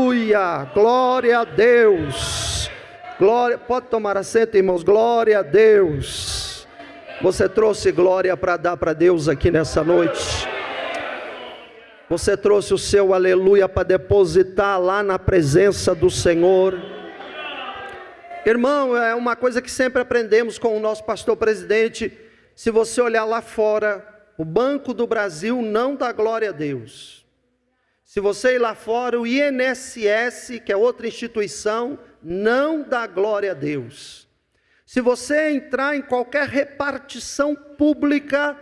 Aleluia, glória a Deus. Glória, pode tomar assento, irmãos, glória a Deus. Você trouxe glória para dar para Deus aqui nessa noite. Você trouxe o seu aleluia para depositar lá na presença do Senhor. Irmão, é uma coisa que sempre aprendemos com o nosso pastor presidente. Se você olhar lá fora, o Banco do Brasil não dá glória a Deus. Se você ir lá fora, o INSS, que é outra instituição, não dá glória a Deus. Se você entrar em qualquer repartição pública,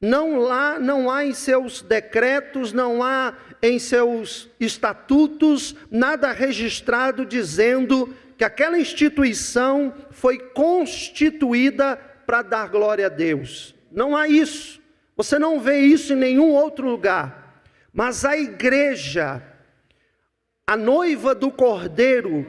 não há em seus decretos, não há em seus estatutos, nada registrado dizendo que aquela instituição foi constituída para dar glória a Deus. Não há isso. Você não vê isso em nenhum outro lugar. Mas a igreja, a noiva do Cordeiro,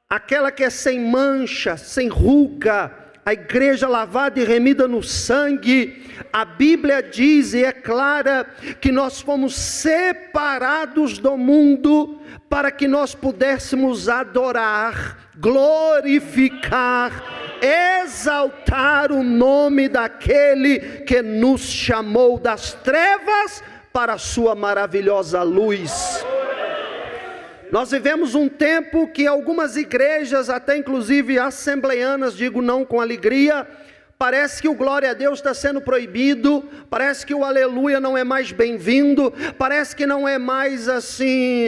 aquela que é sem mancha, sem ruga, a igreja lavada e remida no sangue, a Bíblia diz e é clara que nós fomos separados do mundo para que nós pudéssemos adorar, glorificar, exaltar o nome daquele que nos chamou das trevas para a sua maravilhosa luz. Nós vivemos um tempo que algumas igrejas, até inclusive assembleianas, digo não com alegria, parece que o glória a Deus está sendo proibido, parece que o aleluia não é mais bem-vindo, parece que não é mais assim,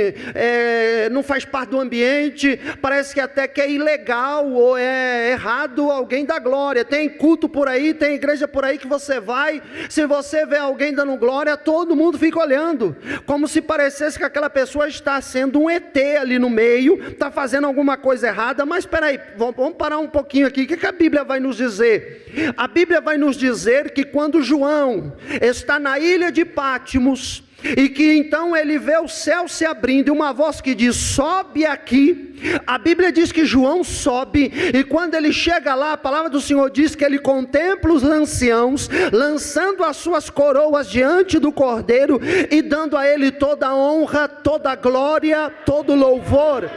não faz parte do ambiente, parece que até que é ilegal ou é errado alguém dar glória. Tem culto por aí, tem igreja por aí que você vai, se você vê alguém dando glória, todo mundo fica olhando, como se parecesse que aquela pessoa está sendo um ET ali no meio, está fazendo alguma coisa errada. Mas espera aí, vamos parar um pouquinho aqui, o que a Bíblia vai nos dizer? A Bíblia vai nos dizer que quando João está na ilha de Pátimos, e que então ele vê o céu se abrindo, e uma voz que diz, sobe aqui. A Bíblia diz que João sobe, e quando ele chega lá, a palavra do Senhor diz que ele contempla os anciãos, lançando as suas coroas diante do Cordeiro, e dando a ele toda a honra, toda a glória, todo o louvor.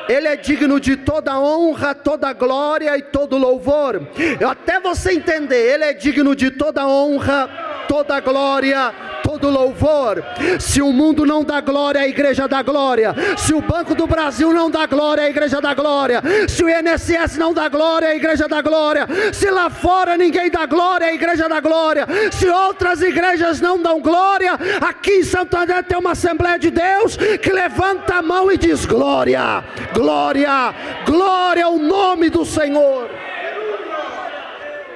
Ele é digno de toda honra, toda glória e todo louvor. Até você entender, ele é digno de toda honra, toda glória, todo louvor. Se o mundo não dá glória, a igreja dá glória. Se o Banco do Brasil não dá glória, a igreja dá glória. Se o INSS não dá glória, a igreja dá glória. Se lá fora ninguém dá glória, a igreja dá glória. Se outras igrejas não dão glória, aqui em Santo André tem uma Assembleia de Deus que levanta a mão e diz glória, glória, glória ao nome do Senhor.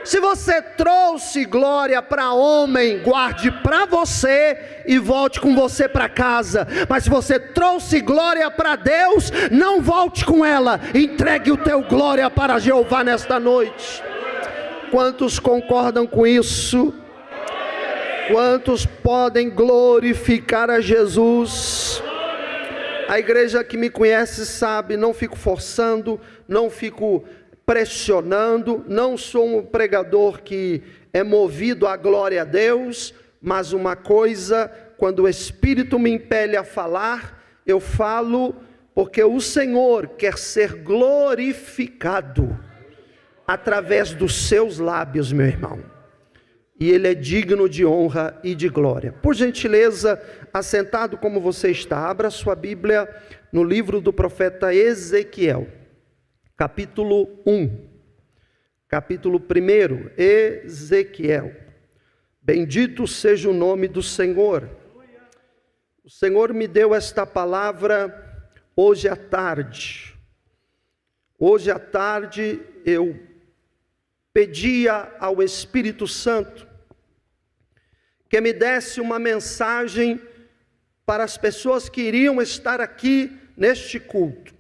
Se você trouxe glória para homem, guarde para você e volte com você para casa. Mas se você trouxe glória para Deus, não volte com ela, entregue o teu glória para Jeová nesta noite. Quantos concordam com isso? Quantos podem glorificar a Jesus? A igreja que me conhece sabe, não fico forçando, não fico pressionando, não sou um pregador que é movido à glória a Deus, mas uma coisa, quando o Espírito me impele a falar, eu falo porque o Senhor quer ser glorificado através dos seus lábios, meu irmão, e Ele é digno de honra e de glória. Por gentileza, assentado como você está, abra sua Bíblia no livro do profeta Ezequiel, capítulo 1, capítulo 1, Ezequiel. Bendito seja o nome do Senhor. O Senhor me deu esta palavra hoje à tarde. Hoje à tarde eu pedia ao Espírito Santo que me desse uma mensagem para as pessoas que iriam estar aqui neste culto.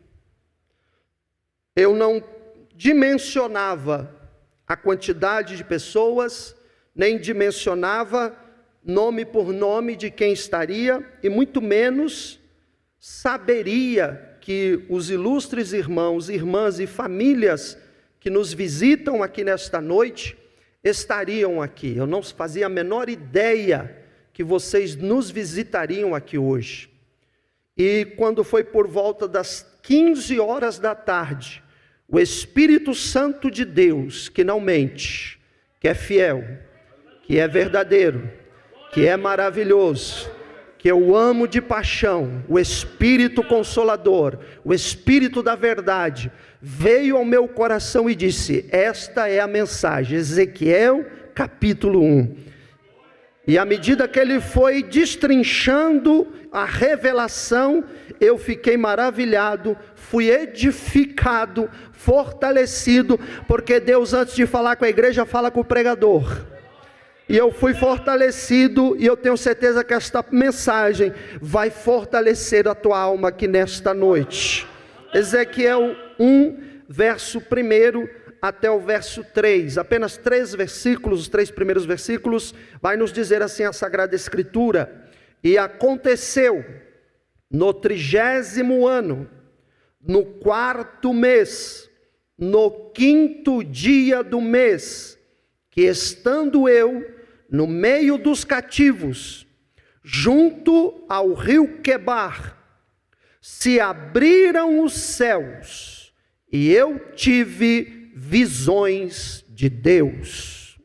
Eu não dimensionava a quantidade de pessoas, nem dimensionava nome por nome de quem estaria, e muito menos saberia que os ilustres irmãos, irmãs e famílias que nos visitam aqui nesta noite, estariam aqui. Eu não fazia a menor ideia que vocês nos visitariam aqui hoje. E quando foi por volta das 15 horas da tarde, o Espírito Santo de Deus, que não mente, que é fiel, que é verdadeiro, que é maravilhoso, que eu amo de paixão, o Espírito Consolador, o Espírito da verdade, veio ao meu coração e disse: esta é a mensagem, Ezequiel capítulo 1. E à medida que ele foi destrinchando a revelação, eu fiquei maravilhado, fui edificado, fortalecido, porque Deus, antes de falar com a igreja, fala com o pregador. E eu fui fortalecido, e eu tenho certeza que esta mensagem vai fortalecer a tua alma aqui nesta noite. Ezequiel 1, verso 1 até o verso 3, apenas 3 versículos, os 3 primeiros versículos, vai nos dizer assim a Sagrada Escritura: e aconteceu no 30º ano, no 4º mês, no 5º dia do mês, que estando eu no meio dos cativos, junto ao rio Quebar, se abriram os céus, e eu tive visões de Deus.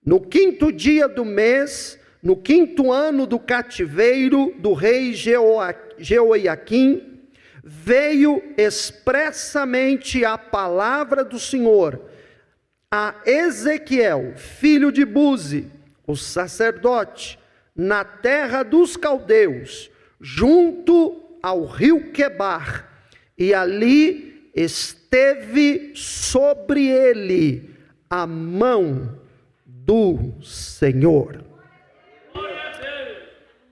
No 5º dia do mês, no 5º ano do cativeiro do rei Jeoiaquim, veio expressamente a palavra do Senhor a Ezequiel, filho de Buzi, o sacerdote, na terra dos caldeus, junto ao rio Quebar, e ali esteve sobre ele a mão do Senhor.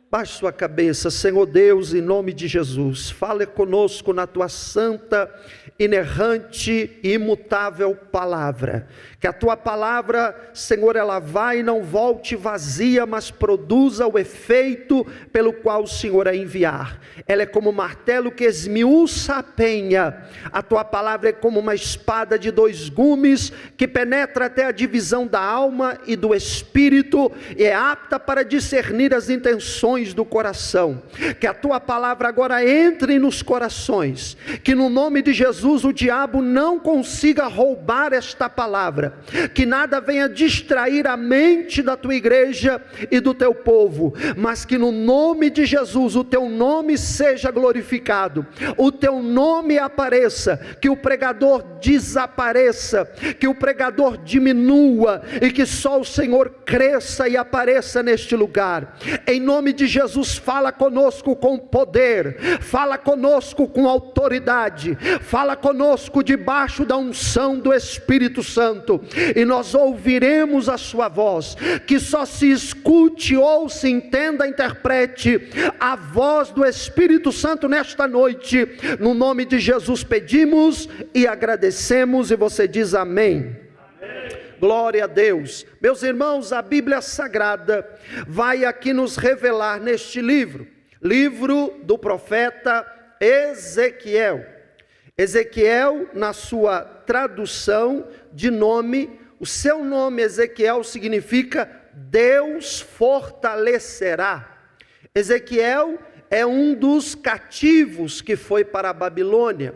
Baixe sua cabeça. Senhor Deus, em nome de Jesus, fale conosco na tua santa, inerrante e imutável palavra. Que a tua palavra, Senhor, ela vai e não volte vazia, mas produza o efeito pelo qual o Senhor a enviar. Ela é como um martelo que esmiuça a penha. A tua palavra é como uma espada de 2 gumes, que penetra até a divisão da alma e do espírito, e é apta para discernir as intenções do coração. Que a tua palavra agora entre nos corações, que no nome de Jesus o diabo não consiga roubar esta palavra, que nada venha distrair a mente da tua igreja e do teu povo, mas que no nome de Jesus o teu nome seja glorificado, o teu nome apareça, que o pregador desapareça, que o pregador diminua, e que só o Senhor cresça e apareça neste lugar. Em nome de Jesus, fala conosco com poder, fala conosco com autoridade, fala conosco debaixo da unção do Espírito Santo, e nós ouviremos a sua voz. Que só se escute, ouça, entenda, interprete a voz do Espírito Santo nesta noite. No nome de Jesus pedimos e agradecemos, e você diz amém. Glória a Deus. Meus irmãos, a Bíblia Sagrada vai aqui nos revelar neste livro do profeta Ezequiel. Ezequiel, na sua tradução de nome, o seu nome Ezequiel significa Deus fortalecerá. Ezequiel é um dos cativos que foi para a Babilônia.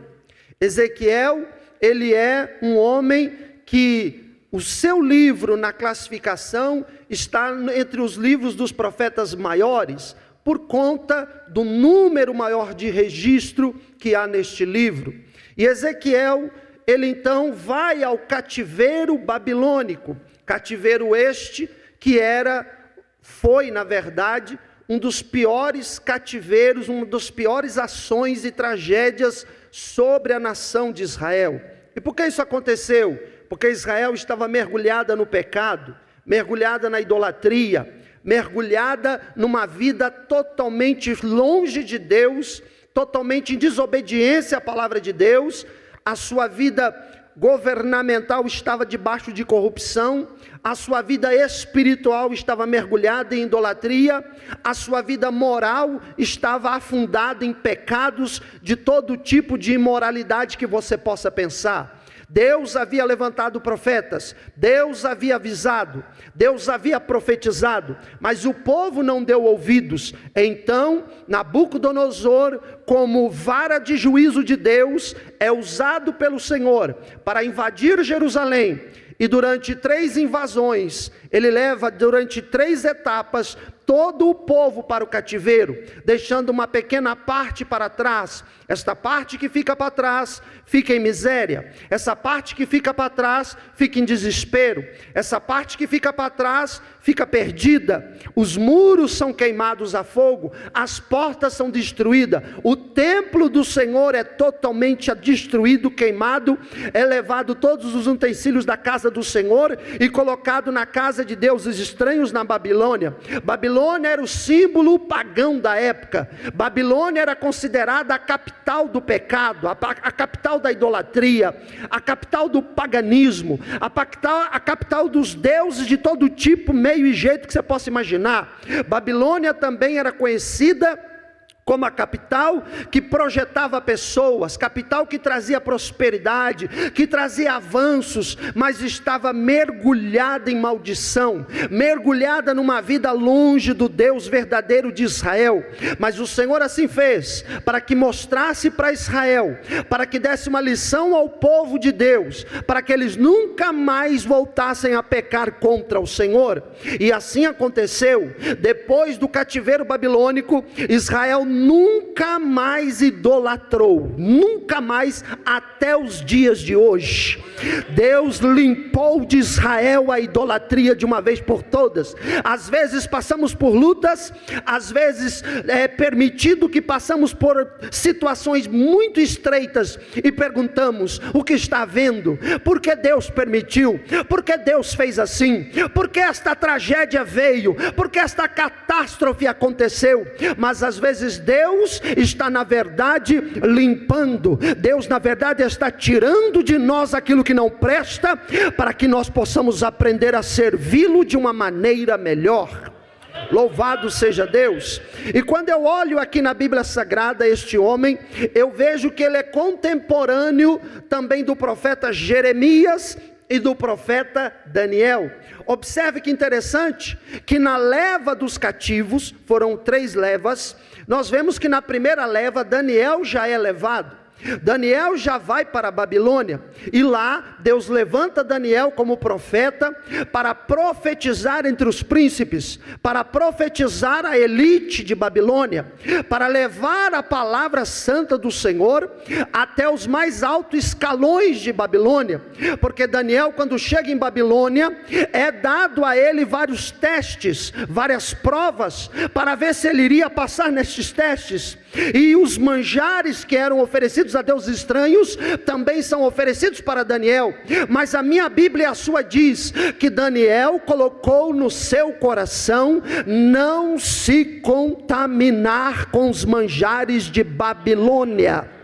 Ezequiel, ele é um homem que o seu livro na classificação está entre os livros dos profetas maiores, por conta do número maior de registro que há neste livro. E Ezequiel, ele então vai ao cativeiro babilônico, cativeiro este que foi na verdade um dos piores cativeiros, uma das piores ações e tragédias sobre a nação de Israel. E por que isso aconteceu? Porque Israel estava mergulhada no pecado, mergulhada na idolatria, mergulhada numa vida totalmente longe de Deus, totalmente em desobediência à palavra de Deus. A sua vida governamental estava debaixo de corrupção, a sua vida espiritual estava mergulhada em idolatria, a sua vida moral estava afundada em pecados de todo tipo de imoralidade que você possa pensar. Deus havia levantado profetas, Deus havia avisado, Deus havia profetizado, mas o povo não deu ouvidos. Então Nabucodonosor, como vara de juízo de Deus, é usado pelo Senhor para invadir Jerusalém. E durante 3 invasões, ele leva durante 3 etapas todo o povo para o cativeiro, deixando uma pequena parte para trás. Esta parte que fica para trás fica em miséria, essa parte que fica para trás fica em desespero, essa parte que fica para trás fica perdida. Os muros são queimados a fogo, as portas são destruídas, o templo do Senhor é totalmente destruído, queimado, é levado todos os utensílios da casa do Senhor e colocado na casa de deuses estranhos na Babilônia. Babilônia era o símbolo pagão da época. Babilônia era considerada a capital do pecado, a capital da idolatria, a capital do paganismo, a capital dos deuses de todo tipo, meio e jeito que você possa imaginar. Babilônia também era conhecida como a capital que projetava pessoas, capital que trazia prosperidade, que trazia avanços, mas estava mergulhada em maldição, mergulhada numa vida longe do Deus verdadeiro de Israel. Mas o Senhor assim fez, para que mostrasse para Israel, para que desse uma lição ao povo de Deus, para que eles nunca mais voltassem a pecar contra o Senhor. E assim aconteceu. Depois do cativeiro babilônico, Israel nunca mais idolatrou, nunca mais, até os dias de hoje. Deus limpou de Israel a idolatria de uma vez por todas. Às vezes passamos por lutas, às vezes é permitido que passamos por situações muito estreitas e perguntamos: o que está havendo? Por que Deus permitiu? Por que Deus fez assim? Por que esta tragédia veio? Por que esta catástrofe aconteceu? Mas às vezes Deus está na verdade limpando, Deus na verdade está tirando de nós aquilo que não presta, para que nós possamos aprender a servi-lo de uma maneira melhor. Louvado seja Deus. E quando eu olho aqui na Bíblia Sagrada este homem, eu vejo que ele é contemporâneo também do profeta Jeremias e do profeta Daniel. Observe que interessante, que na leva dos cativos, foram 3 levas, nós vemos que na primeira leva Daniel já é levado. Daniel já vai para a Babilônia, e lá Deus levanta Daniel como profeta, para profetizar entre os príncipes, para profetizar a elite de Babilônia, para levar a palavra santa do Senhor até os mais altos escalões de Babilônia, porque Daniel, quando chega em Babilônia, é dado a ele vários testes, várias provas, para ver se ele iria passar nestes testes. E os manjares que eram oferecidos a deuses estranhos também são oferecidos para Daniel. Mas a minha Bíblia e a sua diz que Daniel colocou no seu coração não se contaminar com os manjares de Babilônia.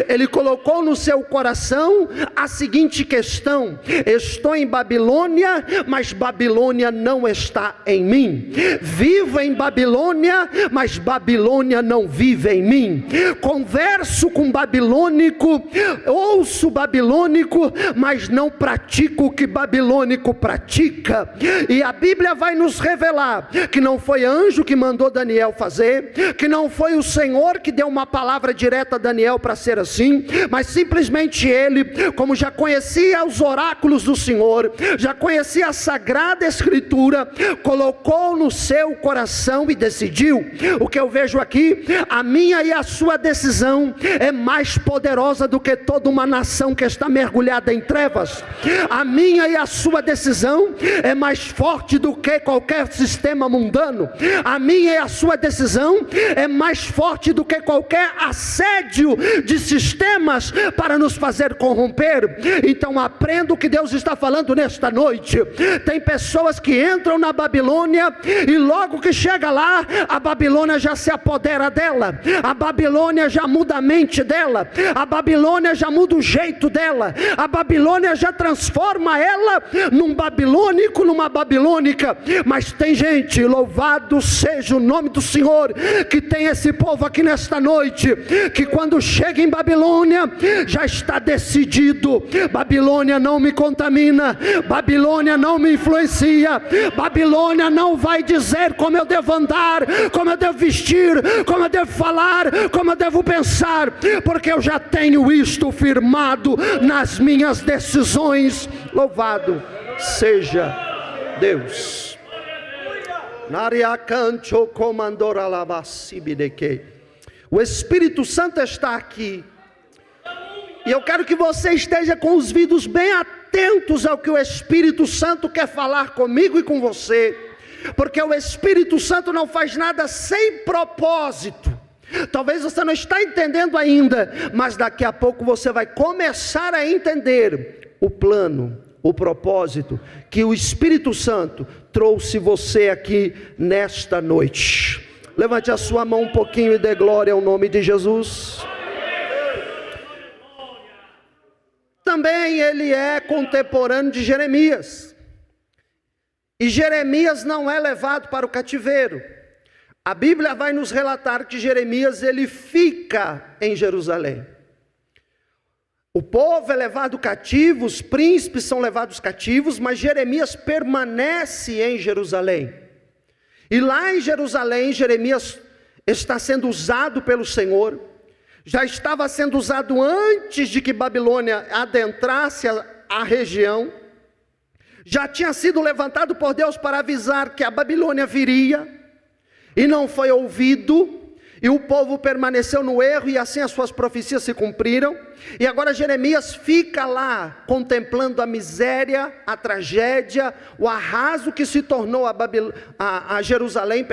Ele colocou no seu coração a seguinte questão: estou em Babilônia, mas Babilônia não está em mim. Vivo em Babilônia, mas Babilônia não vive em mim. Converso com babilônico, ouço babilônico, mas não pratico o que babilônico pratica. E a Bíblia vai nos revelar que não foi anjo que mandou Daniel fazer, que não foi o Senhor que deu uma palavra direta a Daniel para ser assim, mas simplesmente ele, como já conhecia os oráculos do Senhor, já conhecia a Sagrada Escritura, colocou no seu coração e decidiu. O que eu vejo aqui, a minha e a sua decisão é mais poderosa do que toda uma nação que está mergulhada em trevas. A minha e a sua decisão é mais forte do que qualquer sistema mundano. A minha e a sua decisão é mais forte do que qualquer assédio de sistemas para nos fazer corromper. Então aprenda o que Deus está falando nesta noite. Tem pessoas que entram na Babilônia e logo que chega lá, a Babilônia já se apodera dela, a Babilônia já muda a mente dela, a Babilônia já muda o jeito dela, a Babilônia já transforma ela num babilônico, numa babilônica. Mas tem gente, louvado seja o nome do Senhor, que tem esse povo aqui nesta noite, que quando chega chega em Babilônia, já está decidido: Babilônia não me contamina, Babilônia não me influencia, Babilônia não vai dizer como eu devo andar, como eu devo vestir, como eu devo falar, como eu devo pensar, porque eu já tenho isto firmado nas minhas decisões. Louvado seja Deus. O Espírito Santo está aqui, e eu quero que você esteja com os ouvidos bem atentos ao que o Espírito Santo quer falar comigo e com você, porque o Espírito Santo não faz nada sem propósito. Talvez você não está entendendo ainda, mas daqui a pouco você vai começar a entender o plano, o propósito que o Espírito Santo trouxe você aqui nesta noite. Levante a sua mão um pouquinho e dê glória ao nome de Jesus. Também ele é contemporâneo de Jeremias, e Jeremias não é levado para o cativeiro. A Bíblia vai nos relatar que Jeremias ele fica em Jerusalém. O povo é levado cativo, os príncipes são levados cativos, mas Jeremias permanece em Jerusalém. E lá em Jerusalém, Jeremias está sendo usado pelo Senhor. Já estava sendo usado antes de que Babilônia adentrasse a região. Já tinha sido levantado por Deus para avisar que a Babilônia viria, e não foi ouvido. E o povo permaneceu no erro, e assim as suas profecias se cumpriram. E agora Jeremias fica lá, contemplando a miséria, a tragédia, o arraso que se tornou a Jerusalém,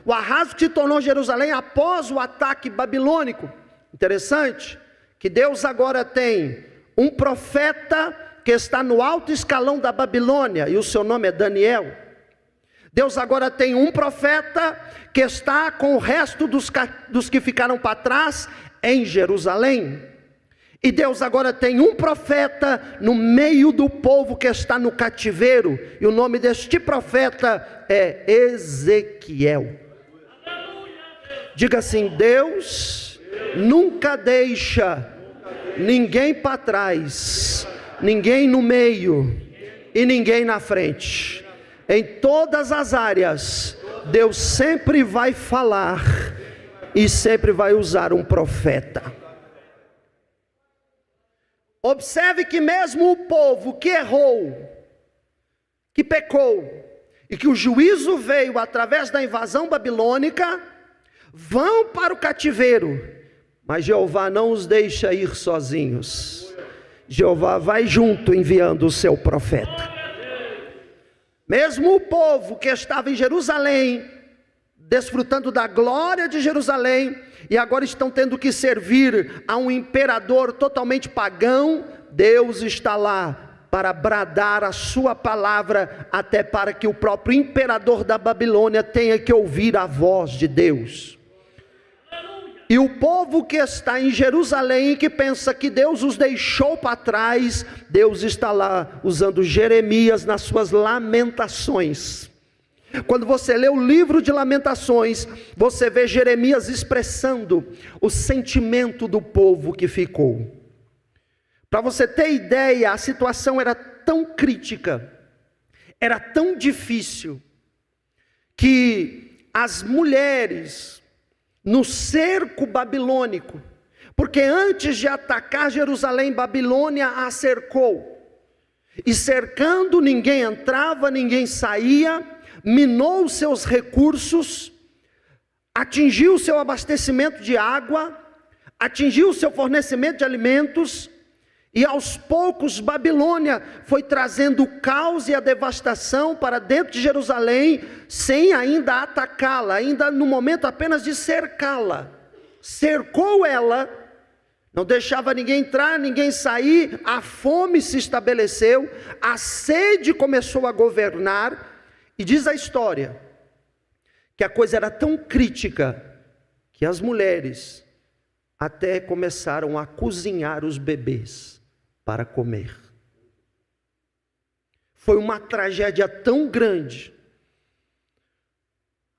o arraso que se tornou Jerusalém após o ataque babilônico. Interessante, que Deus agora tem um profeta que está no alto escalão da Babilônia, e o seu nome é Daniel. Deus agora tem um profeta que está com o resto dos que ficaram para trás em Jerusalém. E Deus agora tem um profeta no meio do povo que está no cativeiro. E o nome deste profeta é Ezequiel. Diga assim: Deus nunca deixa ninguém para trás, ninguém no meio e ninguém na frente. Em todas as áreas, Deus sempre vai falar e sempre vai usar um profeta. Observe que mesmo o povo que errou, que pecou, e que o juízo veio através da invasão babilônica, vão para o cativeiro, mas Jeová não os deixa ir sozinhos. Jeová vai junto, enviando o seu profeta. Mesmo o povo que estava em Jerusalém, desfrutando da glória de Jerusalém, e agora estão tendo que servir a um imperador totalmente pagão, Deus está lá para bradar a sua palavra, até para que o próprio imperador da Babilônia tenha que ouvir a voz de Deus. E o povo que está em Jerusalém, que pensa que Deus os deixou para trás, Deus está lá usando Jeremias nas suas lamentações. Quando você lê o livro de Lamentações, você vê Jeremias expressando o sentimento do povo que ficou. Para você ter ideia, a situação era tão crítica, era tão difícil, que as mulheres no cerco babilônico, porque antes de atacar Jerusalém, Babilônia a cercou, e cercando ninguém entrava, ninguém saía, minou os seus recursos, atingiu o seu abastecimento de água, atingiu o seu fornecimento de alimentos, e aos poucos Babilônia foi trazendo o caos e a devastação para dentro de Jerusalém, sem ainda atacá-la, ainda no momento apenas de cercá-la. Cercou ela, não deixava ninguém entrar, ninguém sair, a fome se estabeleceu, a sede começou a governar, e diz a história, que a coisa era tão crítica, que as mulheres até começaram a cozinhar os bebês para comer. Foi uma tragédia tão grande.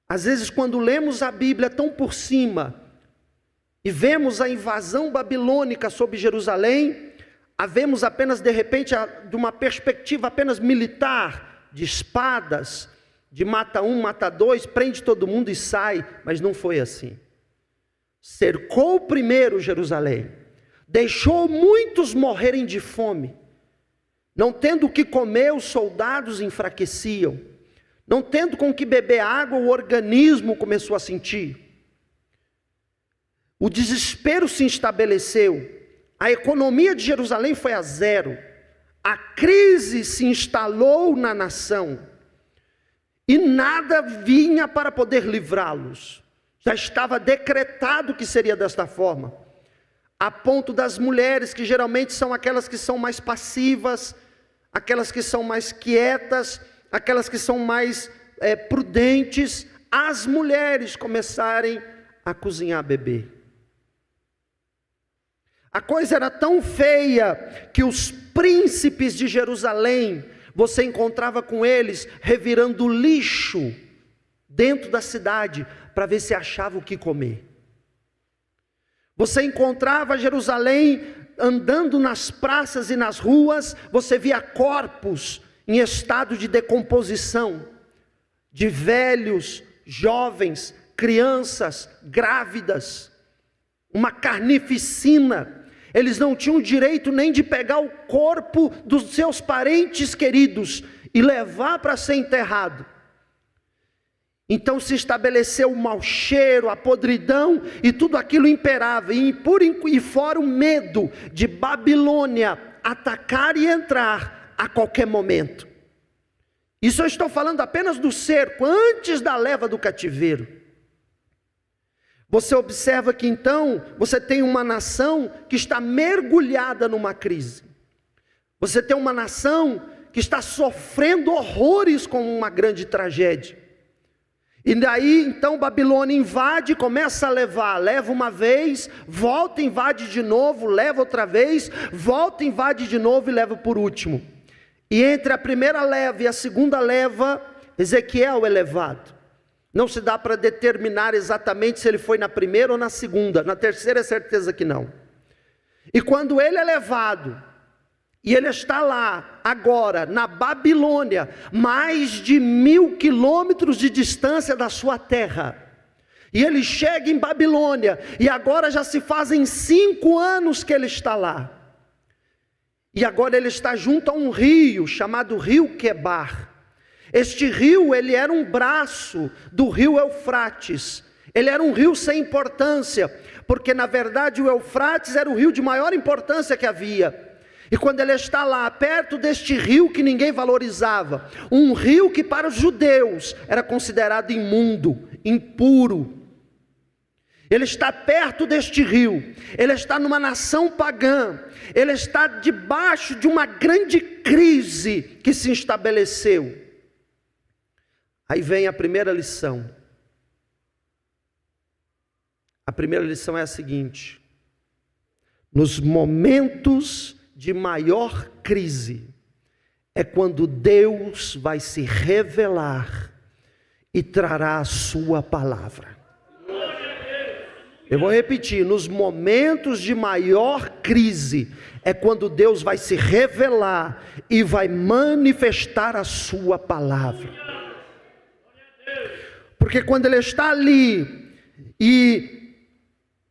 Às vezes, quando lemos a Bíblia tão por cima, e vemos a invasão babilônica sobre Jerusalém, a vemos apenas de repente de uma perspectiva apenas militar, de espadas, de mata um, mata dois, prende todo mundo e sai, mas não foi assim. Cercou primeiro Jerusalém, deixou muitos morrerem de fome, não tendo o que comer, os soldados enfraqueciam, não tendo com que beber água, o organismo começou a sentir. O desespero se estabeleceu, a economia de Jerusalém foi a zero, a crise se instalou na nação, e nada vinha para poder livrá-los. Já estava decretado que seria desta forma, a ponto das mulheres, que geralmente são aquelas que são mais passivas, aquelas que são mais quietas, aquelas que são mais prudentes, as mulheres começarem a cozinhar bebê. A coisa era tão feia que os príncipes de Jerusalém, você encontrava com eles revirando lixo dentro da cidade para ver se achava o que comer. Você encontrava Jerusalém andando nas praças e nas ruas, você via corpos em estado de decomposição, de velhos, jovens, crianças, grávidas, uma carnificina. Eles não tinham direito nem de pegar o corpo dos seus parentes queridos e levar para ser enterrado. Então se estabeleceu o mau cheiro, a podridão, e tudo aquilo imperava, e fora o medo de Babilônia atacar e entrar a qualquer momento. Isso eu estou falando apenas do cerco, antes da leva do cativeiro. Você observa que então, você tem uma nação que está mergulhada numa crise. Você tem uma nação que está sofrendo horrores com uma grande tragédia. E daí então Babilônia invade, começa a levar, leva uma vez, volta, invade de novo, leva outra vez, volta, invade de novo e leva por último. E entre a primeira leva e a segunda leva, Ezequiel é levado. Não se dá para determinar exatamente se ele foi na primeira ou na segunda, na terceira é certeza que não. E quando ele é levado, e ele está lá, agora, na Babilônia, mais de 1000 quilômetros de distância da sua terra, e ele chega em Babilônia, e agora já se fazem 5 anos que ele está lá, e agora ele está junto a um rio, chamado Rio Quebar. Este rio, ele era um braço do rio Eufrates, ele era um rio sem importância, porque na verdade o Eufrates era o rio de maior importância que havia. E quando ele está lá, perto deste rio que ninguém valorizava, um rio que para os judeus era considerado imundo, impuro, ele está perto deste rio, ele está numa nação pagã, ele está debaixo de uma grande crise que se estabeleceu. Aí vem a primeira lição. A primeira lição é a seguinte: nos momentos de maior crise, é quando Deus vai se revelar e trará a sua palavra. Eu vou repetir, nos momentos de maior crise, é quando Deus vai se revelar e vai manifestar a sua palavra. Porque quando ele está ali, e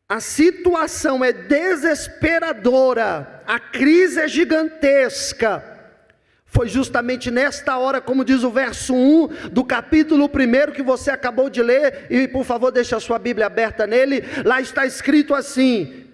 a situação é desesperadora, a crise é gigantesca, foi justamente nesta hora, como diz o verso 1 do capítulo 1 que você acabou de ler, e por favor deixe a sua Bíblia aberta nele, lá está escrito assim: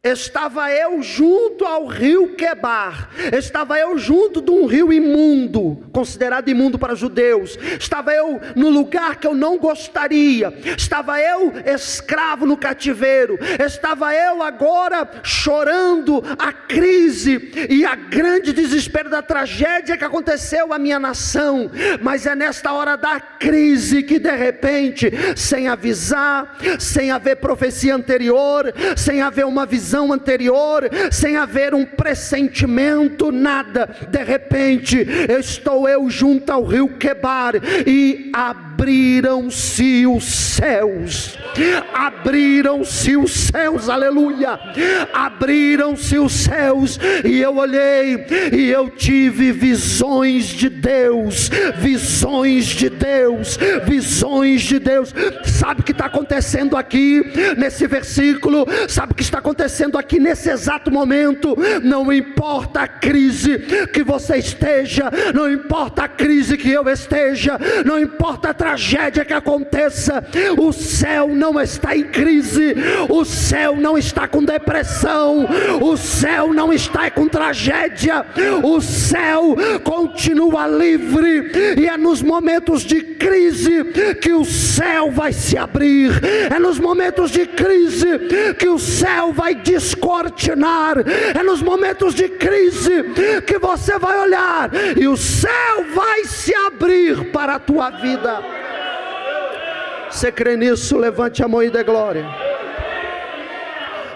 estava eu junto ao rio Quebar, estava eu junto de um rio imundo, considerado imundo para judeus, estava eu no lugar que eu não gostaria, estava eu escravo no cativeiro, estava eu agora chorando a crise e a grande desespero da tragédia que aconteceu à minha nação, mas é nesta hora da crise que de repente, sem avisar, sem haver profecia anterior, sem haver uma visão anterior, sem haver um pressentimento, nada, de repente estou eu junto ao rio Quebar, e a abriram-se os céus, aleluia, abriram-se os céus, e eu olhei, e eu tive visões de Deus, sabe o que está acontecendo aqui, nesse versículo, sabe o que está acontecendo aqui, nesse exato momento, não importa a crise que você esteja, não importa a crise que eu esteja, não importa a tragédia que aconteça, o céu não está em crise, o céu não está com depressão, o céu não está com tragédia, o céu continua livre, e é nos momentos de crise que o céu vai se abrir, é nos momentos de crise que o céu vai descortinar, é nos momentos de crise que você vai olhar e o céu vai se abrir para a tua vida. Você crê nisso? Levante a mão e dê glória.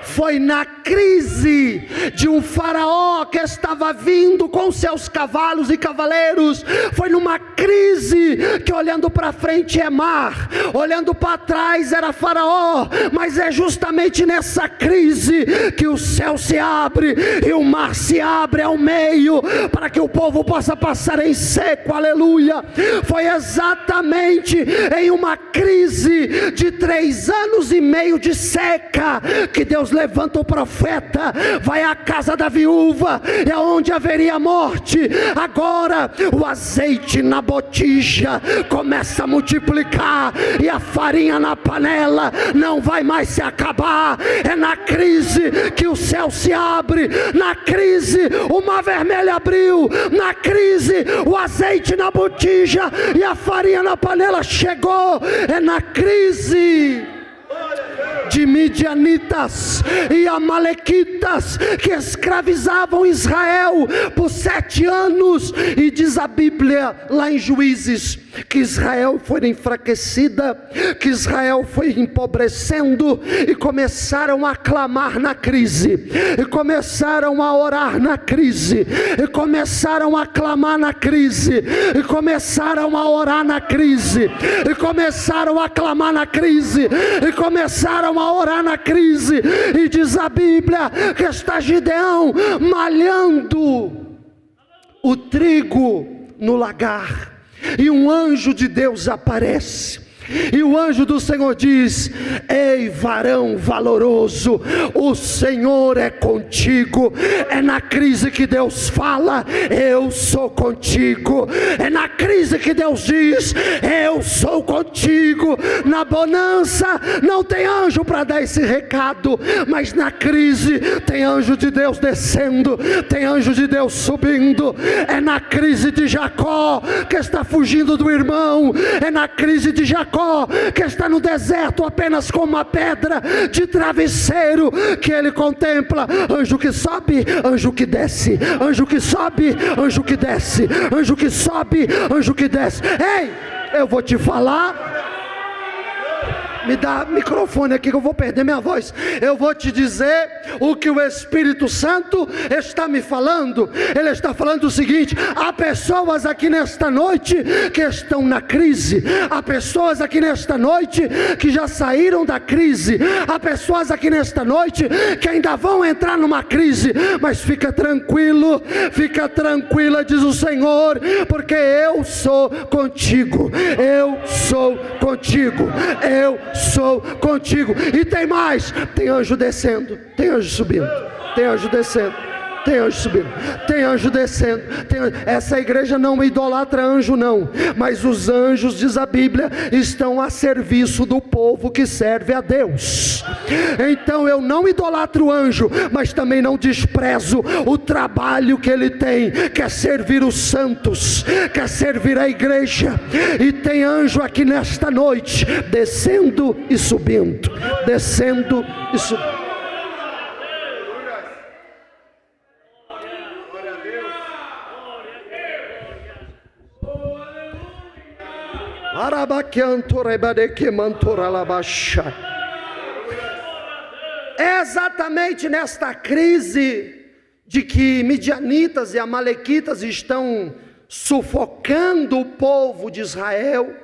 Foi na crise de um faraó que estava vindo com seus cavalos e cavaleiros, foi numa crise que olhando para frente é mar, olhando para trás era faraó, mas é justamente nessa crise que o céu se abre e o mar se abre ao meio, para que o povo possa passar em seco, aleluia. Foi exatamente em uma crise de 3 anos e meio de seca que Deus levanta o profeta, vai à casa da viúva, é onde haveria morte. Agora o azeite na botija começa a multiplicar, e a farinha na panela não vai mais se acabar. É na crise que o céu se abre, na crise o mar vermelho abriu, na crise o azeite na botija e a farinha na panela chegou. É na crise de midianitas e amalequitas que escravizavam Israel por 7 anos, e diz a Bíblia lá em Juízes que Israel foi enfraquecida, que Israel foi empobrecendo, e começaram a clamar na crise, e começaram a orar na crise, e começaram a clamar na crise, e começaram a orar na crise, e começaram a clamar na crise, e começaram a orar na crise. E diz a Bíblia que está Gideão malhando o trigo no lagar, e um anjo de Deus aparece, e o anjo do Senhor diz: ei, varão valoroso, o Senhor é contigo. É na crise que Deus fala: eu sou contigo. É na crise que Deus diz: eu sou contigo. Na bonança não tem anjo para dar esse recado, mas na crise tem anjo de Deus descendo, tem anjo de Deus subindo. É na crise de Jacó, que está fugindo do irmão, é na crise de Jacó, que está no deserto apenas com uma pedra de travesseiro, que ele contempla anjo que sobe, anjo que desce, anjo que sobe, anjo que desce, anjo que sobe, anjo que desce. Ei, eu vou te falar. Me dá microfone aqui que eu vou perder minha voz. Eu vou te dizer o que o Espírito Santo está me falando. Ele está falando o seguinte: há pessoas aqui nesta noite que estão na crise, há pessoas aqui nesta noite que já saíram da crise, há pessoas aqui nesta noite que ainda vão entrar numa crise, mas fica tranquilo, fica tranquila, diz o Senhor, porque eu sou contigo, eu sou contigo, eu sou contigo. E tem mais, tem anjo descendo, tem anjo subindo, tem anjo descendo, tem anjo subindo, tem anjo descendo, Essa igreja não idolatra anjo não, mas os anjos, diz a Bíblia, estão a serviço do povo que serve a Deus. Então eu não idolatro o anjo, mas também não desprezo o trabalho que ele tem, que é servir os santos, que é servir a igreja. E tem anjo aqui nesta noite, descendo e subindo, descendo e subindo. É exatamente nesta crise de que midianitas e amalequitas estão sufocando o povo de Israel,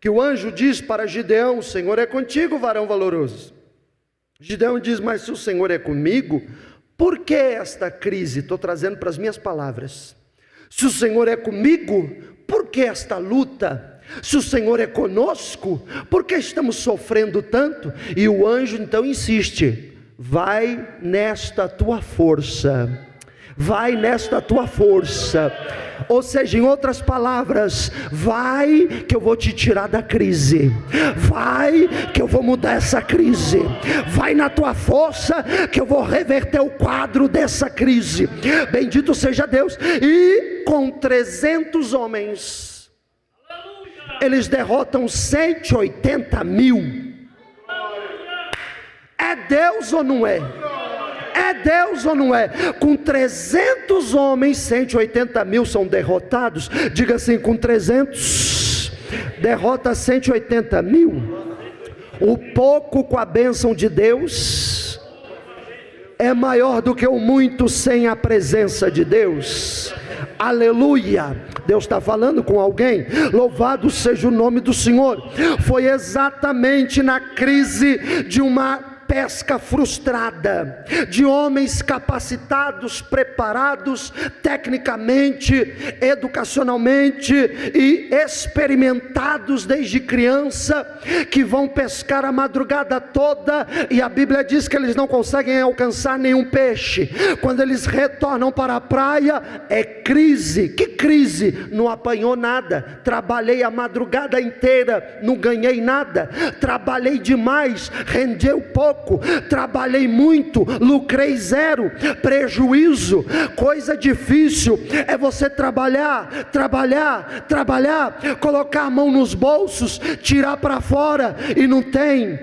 que o anjo diz para Gideão: o Senhor é contigo, varão valoroso. Gideão diz: mas se o Senhor é comigo, por que esta crise? Estou trazendo para as minhas palavras. Se o Senhor é comigo, por que esta luta? Se o Senhor é conosco, por que estamos sofrendo tanto? E o anjo então insiste: vai nesta tua força, vai nesta tua força. Ou seja, em outras palavras, vai que eu vou te tirar da crise, vai que eu vou mudar essa crise, vai na tua força que eu vou reverter o quadro dessa crise. Bendito seja Deus. E com 300 homens, eles derrotam 180 mil. É Deus ou não é? É Deus ou não é? Com 300 homens, 180 mil são derrotados. Diga assim: com 300, derrota 180 mil. O pouco com a bênção de Deus é maior do que o muito sem a presença de Deus. Aleluia. Deus está falando com alguém. Louvado seja o nome do Senhor. Foi exatamente na crise de uma pesca frustrada, de homens capacitados, preparados tecnicamente, educacionalmente e experimentados desde criança, que vão pescar a madrugada toda, e a Bíblia diz que eles não conseguem alcançar nenhum peixe. Quando eles retornam para a praia, é crise. Que crise? Não apanhou nada. Trabalhei a madrugada inteira, não ganhei nada. Trabalhei demais, rendeu pouco. Trabalhei muito, lucrei zero, prejuízo. Coisa difícil é você trabalhar, colocar a mão nos bolsos, tirar para fora e não tem.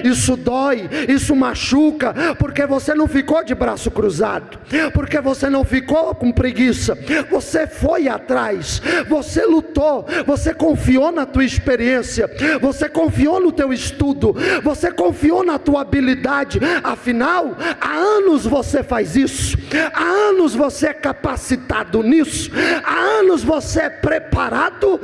Isso dói, isso machuca, porque você não ficou de braço cruzado, porque você não ficou com preguiça, você foi atrás, você lutou, você confiou na tua experiência, você confiou no teu estudo, você confiou na tua habilidade. Afinal, há anos você faz isso, há anos você é capacitado nisso, há anos você é preparada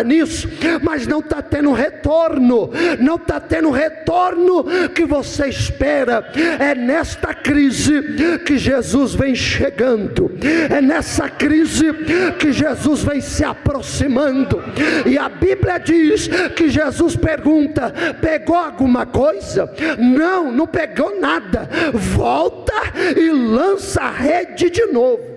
nisso, mas não está tendo retorno, não está tendo retorno que você espera. É nesta crise que Jesus vem chegando, é nessa crise que Jesus vem se aproximando, e a Bíblia diz que Jesus pergunta: pegou alguma coisa? Não, não pegou nada. Volta e lança a rede de novo.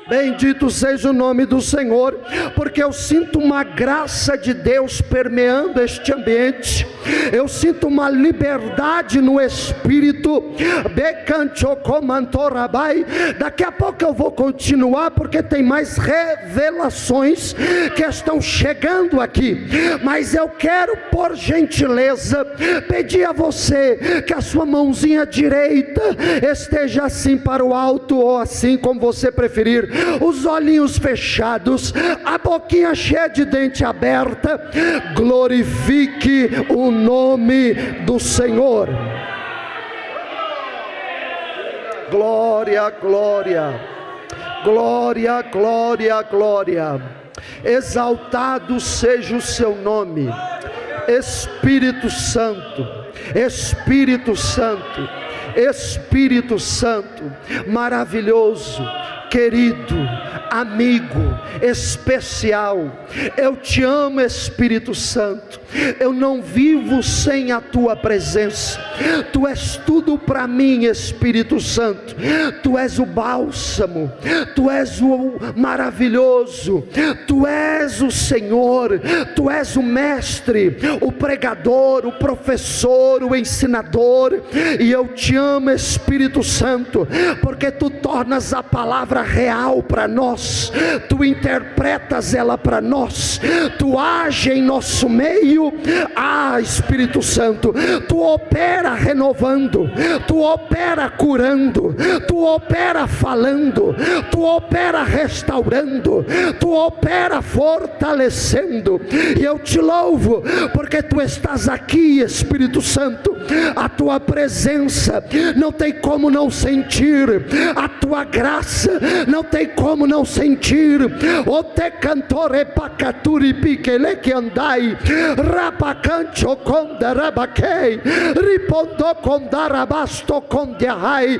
Bendito seja o nome do Senhor, porque eu sinto uma graça de Deus permeando este ambiente, eu sinto uma liberdade no Espírito. Daqui a pouco eu vou continuar, porque tem mais revelações que estão chegando aqui, mas eu quero, por gentileza, pedir a você que a sua mãozinha direita esteja assim para o alto, ou assim como você preferir, os olhinhos fechados, a boquinha cheia de dente aberta. Glorifique o nome do Senhor. Glória, glória, glória, glória, glória. Exaltado seja o seu nome, Espírito Santo, Espírito Santo, Espírito Santo, maravilhoso, querido, amigo, especial. Eu te amo, Espírito Santo. Eu não vivo sem a tua presença. Tu és tudo para mim, Espírito Santo. Tu és o bálsamo, tu és o maravilhoso, tu és o Senhor, tu és o mestre, o pregador, o professor, o ensinador. E eu te amo, Espírito Santo, porque tu tornas a palavra real para nós, tu interpretas ela para nós, tu age em nosso meio. Espírito Santo, tu opera renovando, tu opera curando, tu opera falando, tu opera restaurando, tu opera fortalecendo. E eu te louvo porque tu estás aqui, Espírito Santo, a tua presença, não tem como não sentir, a tua graça, não tem como não sentir. O te cantore pacaturi piquele que andai, rabacancho condarabaquei, ripondo condarabasto condiahai,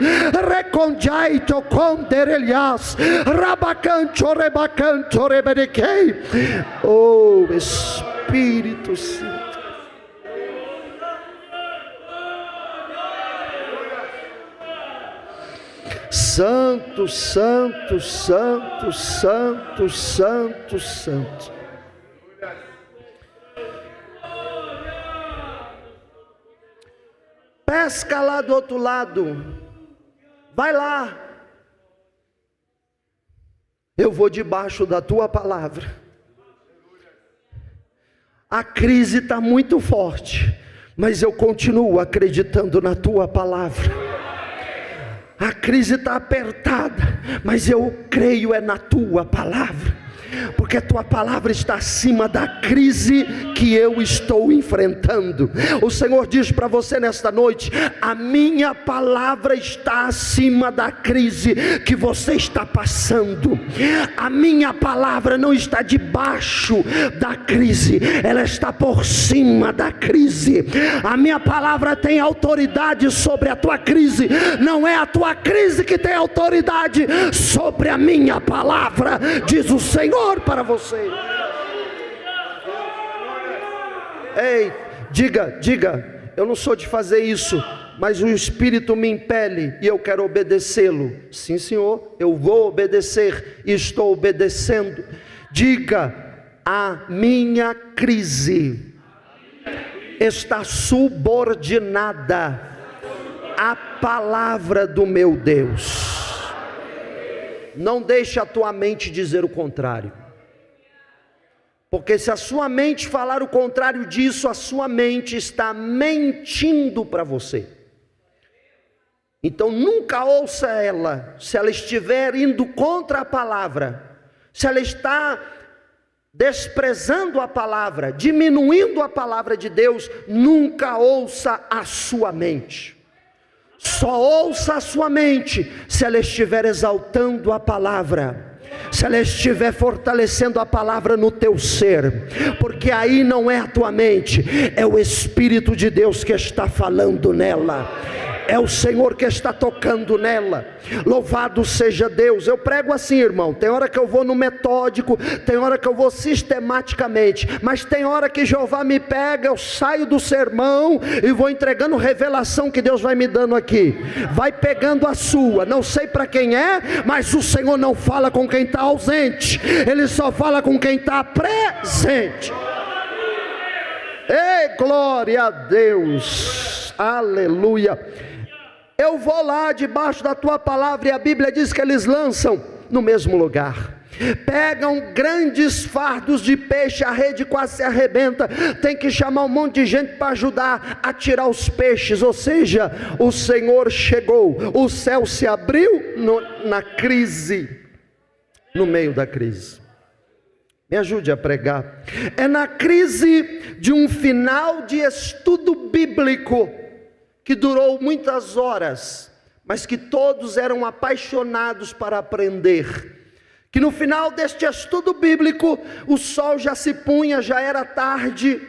recondiai to conderelias, rabacancho rebacancho reberiquei. Oh Espírito Santo, Santo, Santo, Santo, Santo, Santo, Santo. Pesca lá do outro lado, vai lá. Eu vou debaixo da tua palavra. A crise está muito forte, mas eu continuo acreditando na tua palavra. A crise está apertada, mas eu creio na tua palavra, porque a tua palavra está acima da crise que eu estou enfrentando. O Senhor diz para você nesta noite: a minha palavra está acima da crise que você está passando. A minha palavra não está debaixo da crise, ela está por cima da crise. A minha palavra tem autoridade sobre a tua crise, não é a tua crise que tem autoridade sobre a minha palavra, diz o Senhor para você. Ei, diga, eu não sou de fazer isso, mas o Espírito me impele e eu quero obedecê-lo. Sim, Senhor, eu vou obedecer e estou obedecendo. Diga: a minha crise está subordinada à palavra do meu Deus. Não deixe a tua mente dizer o contrário, porque se a sua mente falar o contrário disso, a sua mente está mentindo para você. Então nunca ouça ela, se ela estiver indo contra a palavra, se ela está desprezando a palavra, diminuindo a palavra de Deus, nunca ouça a sua mente. Só ouça a sua mente se ela estiver exaltando a palavra, se ela estiver fortalecendo a palavra no teu ser, porque aí não é a tua mente, é o Espírito de Deus que está falando nela, é o Senhor que está tocando nela. Louvado seja Deus. Eu prego assim, irmão, tem hora que eu vou no metódico, tem hora que eu vou sistematicamente, mas tem hora que Jeová me pega, eu saio do sermão e vou entregando revelação que Deus vai me dando aqui, vai pegando a sua, não sei para quem é, mas o Senhor não fala com quem está ausente, Ele só fala com quem está presente. Ei, glória a Deus, aleluia. Eu vou lá debaixo da tua palavra, e a Bíblia diz que eles lançam no mesmo lugar, pegam grandes fardos de peixe, a rede quase se arrebenta, tem que chamar um monte de gente para ajudar a tirar os peixes. Ou seja, o Senhor chegou, o céu se abriu na crise, no meio da crise. Me ajude a pregar. É na crise de um final de estudo bíblico que durou muitas horas, mas que todos eram apaixonados para aprender, que no final deste estudo bíblico, o sol já se punha, já era tarde,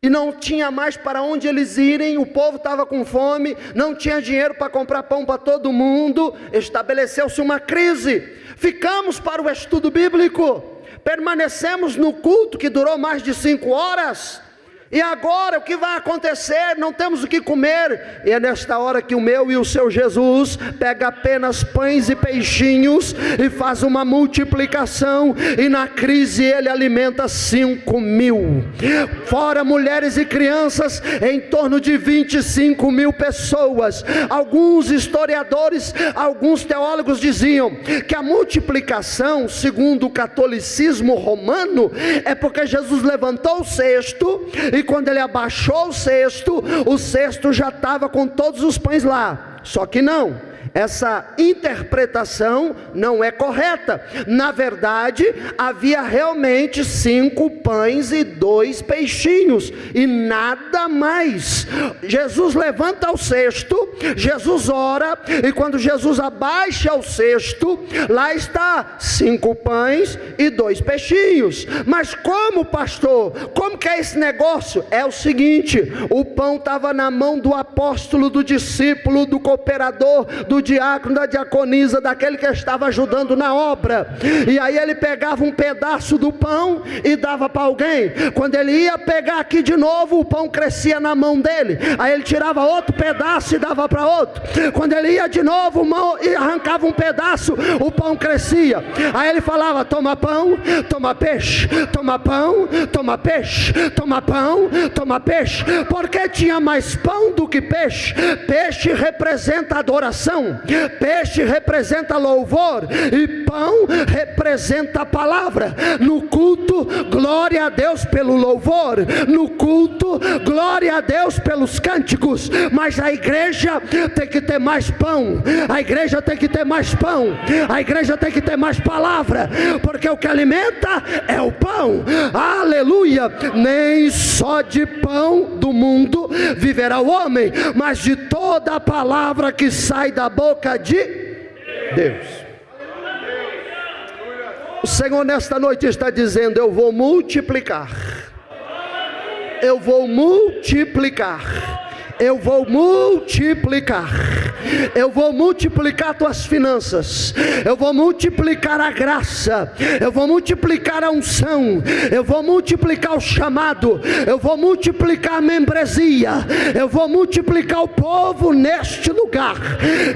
e não tinha mais para onde eles irem, o povo estava com fome, não tinha dinheiro para comprar pão para todo mundo, estabeleceu-se uma crise. Ficamos para o estudo bíblico, permanecemos no culto que durou mais de 5 horas, e agora o que vai acontecer? Não temos o que comer, e é nesta hora que o meu e o seu Jesus pega apenas pães e peixinhos e faz uma multiplicação, e na crise ele alimenta 5.000, fora mulheres e crianças, em torno de 25.000 pessoas. Alguns historiadores, alguns teólogos diziam que a multiplicação, segundo o catolicismo romano, é porque Jesus levantou o cesto, e quando ele abaixou o cesto já estava com todos os pães lá. Só que não, essa interpretação não é correta. Na verdade, havia realmente 5 pães e 2 peixinhos, e nada mais. Jesus levanta o cesto, Jesus ora, e quando Jesus abaixa o cesto, lá está 5 pães e 2 peixinhos. Mas como, pastor? Como que é esse negócio? É o seguinte: o pão estava na mão do apóstolo, do discípulo, do cooperador, do diácono, da diaconisa, daquele que estava ajudando na obra. E aí ele pegava um pedaço do pão e dava para alguém. Quando ele ia pegar aqui de novo, o pão crescia na mão dele. Aí ele tirava outro pedaço e dava para outro. Quando ele ia de novo e arrancava um pedaço, o pão crescia. Aí ele falava: toma pão, toma peixe, toma pão, toma peixe, toma pão, toma peixe. Porque tinha mais pão do que peixe. Peixe representa adoração, peixe representa louvor, e pão representa a palavra. No culto, glória a Deus pelo louvor, no culto, glória a Deus pelos cânticos. Mas a igreja tem que ter mais pão, a igreja tem que ter mais pão, a igreja tem que ter mais palavra, porque o que alimenta é o pão. Aleluia! Nem só de pão do mundo viverá o homem, mas de toda a palavra que sai da boca de Deus. O Senhor nesta noite está dizendo: eu vou multiplicar, eu vou multiplicar, eu vou multiplicar, eu vou multiplicar tuas finanças, eu vou multiplicar a graça, eu vou multiplicar a unção, eu vou multiplicar o chamado, eu vou multiplicar a membresia, eu vou multiplicar o povo neste lugar,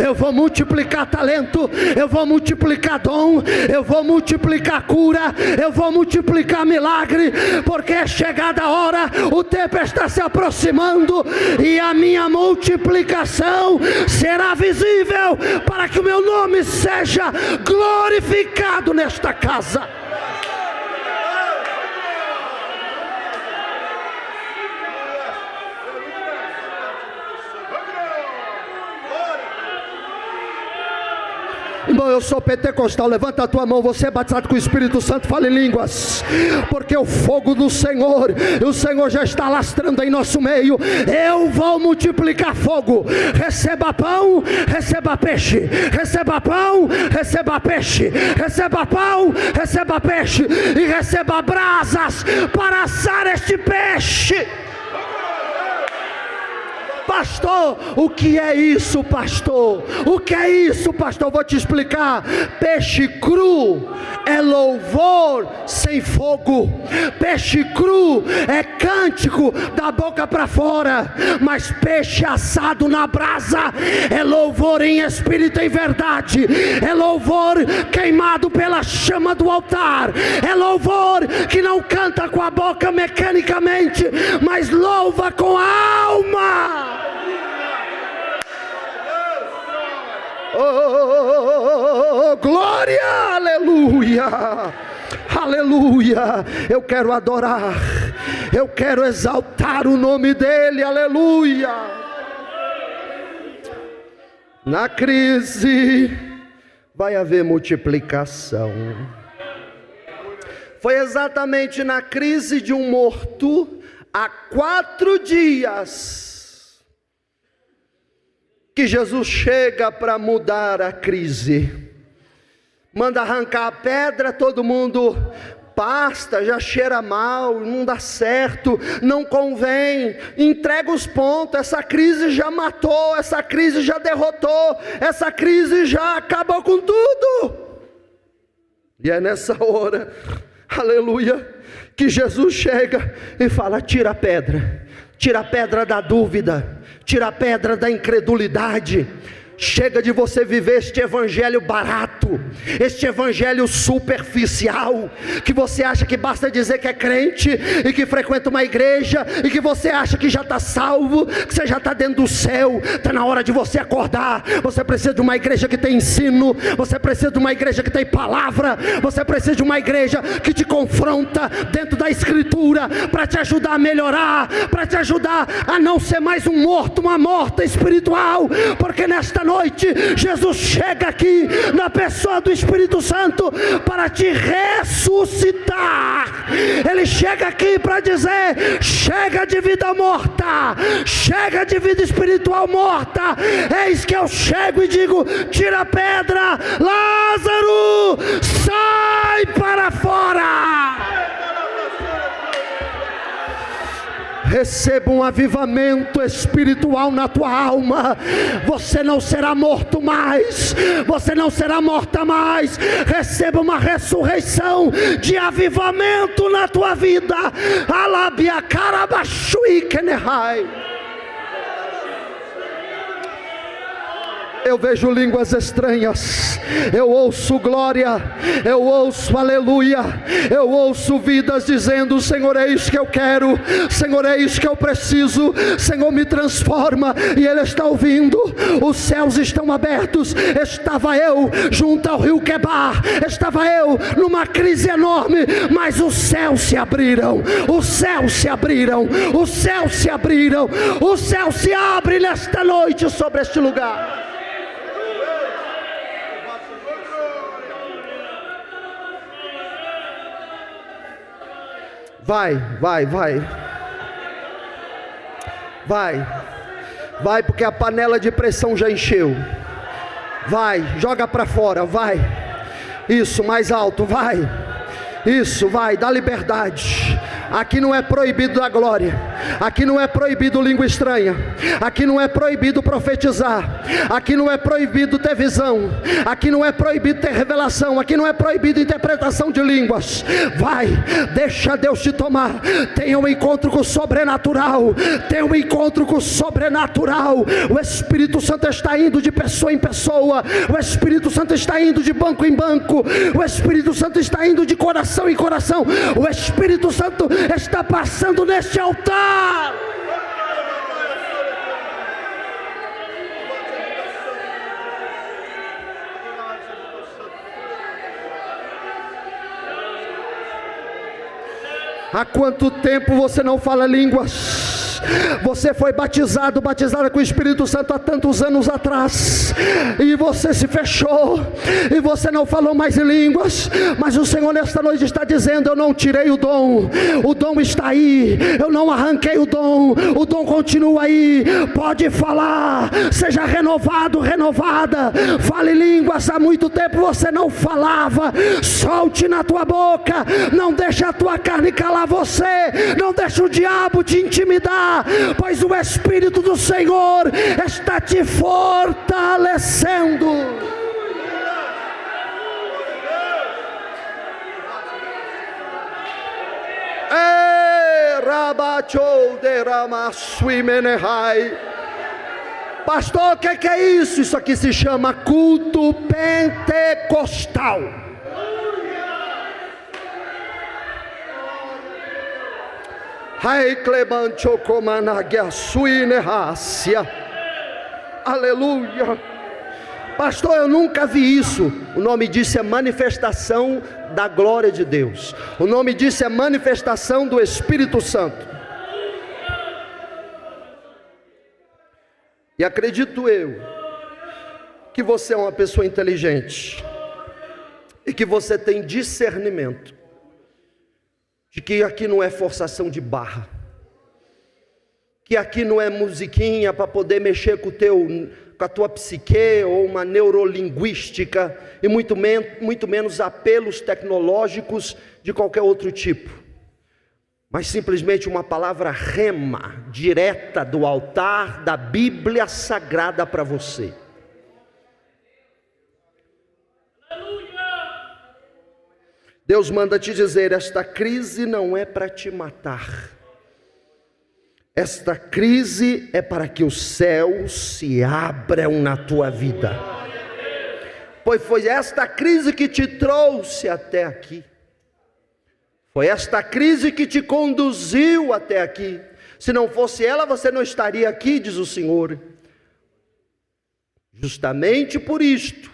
eu vou multiplicar talento, eu vou multiplicar dom, eu vou multiplicar cura, eu vou multiplicar milagre, porque é chegada a hora, o tempo está se aproximando, e a minha multiplicação será visível, para que o meu nome seja glorificado nesta casa. Irmão, eu sou pentecostal, levanta a tua mão. Você é batizado com o Espírito Santo, fala em línguas, porque o fogo do Senhor, o Senhor já está lastrando em nosso meio. Eu vou multiplicar fogo. Receba pão, receba peixe, receba pão, receba peixe, receba pão, receba peixe, e receba brasas para assar este peixe. Pastor, o que é isso, pastor? O que é isso, pastor? Vou te explicar. Peixe cru é louvor sem fogo. Peixe cru é cântico da boca para fora. Mas peixe assado na brasa é louvor em espírito e em verdade. É louvor queimado pela chama do altar. É louvor que não canta com a boca mecanicamente, mas louva com a alma. Oh, glória, aleluia, aleluia. Eu quero adorar, eu quero exaltar o nome dele, aleluia. Na crise vai haver multiplicação. Foi exatamente na crise de um morto há 4 dias que Jesus chega para mudar a crise. Manda arrancar a pedra, todo mundo pasta, já cheira mal, não dá certo, não convém, entrega os pontos. Essa crise já matou, essa crise já derrotou, essa crise já acabou com tudo. E é nessa hora, aleluia, que Jesus chega e fala: tira a pedra da dúvida, tira a pedra da incredulidade. Chega de você viver este evangelho barato, este evangelho superficial, que você acha que basta dizer que é crente, e que frequenta uma igreja, e que você acha que já está salvo, que você já está dentro do céu. Está na hora de você acordar. Você precisa de uma igreja que tem ensino, você precisa de uma igreja que tem palavra, você precisa de uma igreja que te confronta dentro da escritura, para te ajudar a melhorar, para te ajudar a não ser mais um morto, uma morta espiritual. Porque nesta noite noite, Jesus chega aqui na pessoa do Espírito Santo para te ressuscitar. Ele chega aqui para dizer: chega de vida morta, chega de vida espiritual morta. Eis que eu chego e digo: tira a pedra, Lázaro, sai para fora. Receba um avivamento espiritual na tua alma. Você não será morto mais, você não será morta mais. Receba uma ressurreição de avivamento na tua vida. Alabia carabashui kenehai. Eu vejo línguas estranhas, eu ouço glória, eu ouço aleluia, eu ouço vidas dizendo: Senhor, é isso que eu quero, Senhor, é isso que eu preciso, Senhor, me transforma. E Ele está ouvindo, os céus estão abertos. Estava eu junto ao rio Quebar, estava eu numa crise enorme, mas os céus se abriram, os céus se abriram, os céus se abriram, o céu se abre nesta noite sobre este lugar. Vai, porque a panela de pressão já encheu. Vai, joga para fora, vai. Isso, mais alto, vai. Isso, vai, dá liberdade. Aqui não é proibido dar glória, aqui não é proibido língua estranha, aqui não é proibido profetizar, aqui não é proibido ter visão, aqui não é proibido ter revelação, aqui não é proibido interpretação de línguas. Vai, deixa Deus te tomar. Tenha um encontro com o sobrenatural, tenha um encontro com o sobrenatural. O Espírito Santo está indo de pessoa em pessoa, o Espírito Santo está indo de banco em banco, o Espírito Santo está indo de coração em coração, o Espírito Santo está passando neste altar. Há quanto tempo você não fala línguas? Você foi batizada com o Espírito Santo há tantos anos atrás, e você se fechou, e você não falou mais em línguas. Mas o Senhor nesta noite está dizendo: eu não tirei o dom está aí, eu não arranquei o dom continua aí. Pode falar, seja renovado, renovada, fale línguas. Há muito tempo você não falava, solte na tua boca, não deixa a tua carne calar você, não deixa o diabo te intimidar, pois o Espírito do Senhor está te fortalecendo. Pastor, o que é isso? Isso aqui se chama culto pentecostal. Aleluia. Pastor, eu nunca vi isso. O nome disso é manifestação da glória de Deus. O nome disso é manifestação do Espírito Santo. E acredito eu que você é uma pessoa inteligente e que você tem discernimento de que aqui não é forçação de barra, que aqui não é musiquinha para poder mexer com a tua psique ou uma neurolinguística, e muito menos apelos tecnológicos de qualquer outro tipo, mas simplesmente uma palavra rema, direta do altar da Bíblia Sagrada para você. Deus manda te dizer: esta crise não é para te matar, esta crise é para que os céus se abram na tua vida, pois foi esta crise que te trouxe até aqui, foi esta crise que te conduziu até aqui. Se não fosse ela, você não estaria aqui, diz o Senhor. Justamente por isto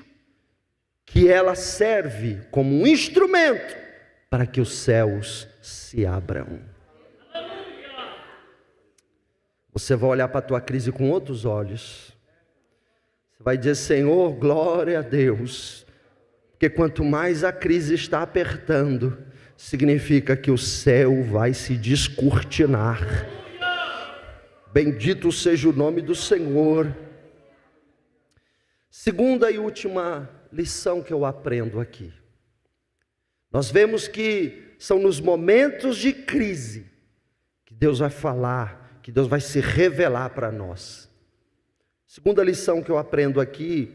que ela serve como um instrumento para que os céus se abram. Você vai olhar para a tua crise com outros olhos. Você vai dizer: Senhor, glória a Deus, porque quanto mais a crise está apertando, significa que o céu vai se descortinar. Bendito seja o nome do Senhor. Segunda e última lição que eu aprendo aqui. Nós vemos que são nos momentos de crise que Deus vai falar, que Deus vai se revelar para nós. Segunda lição que eu aprendo aqui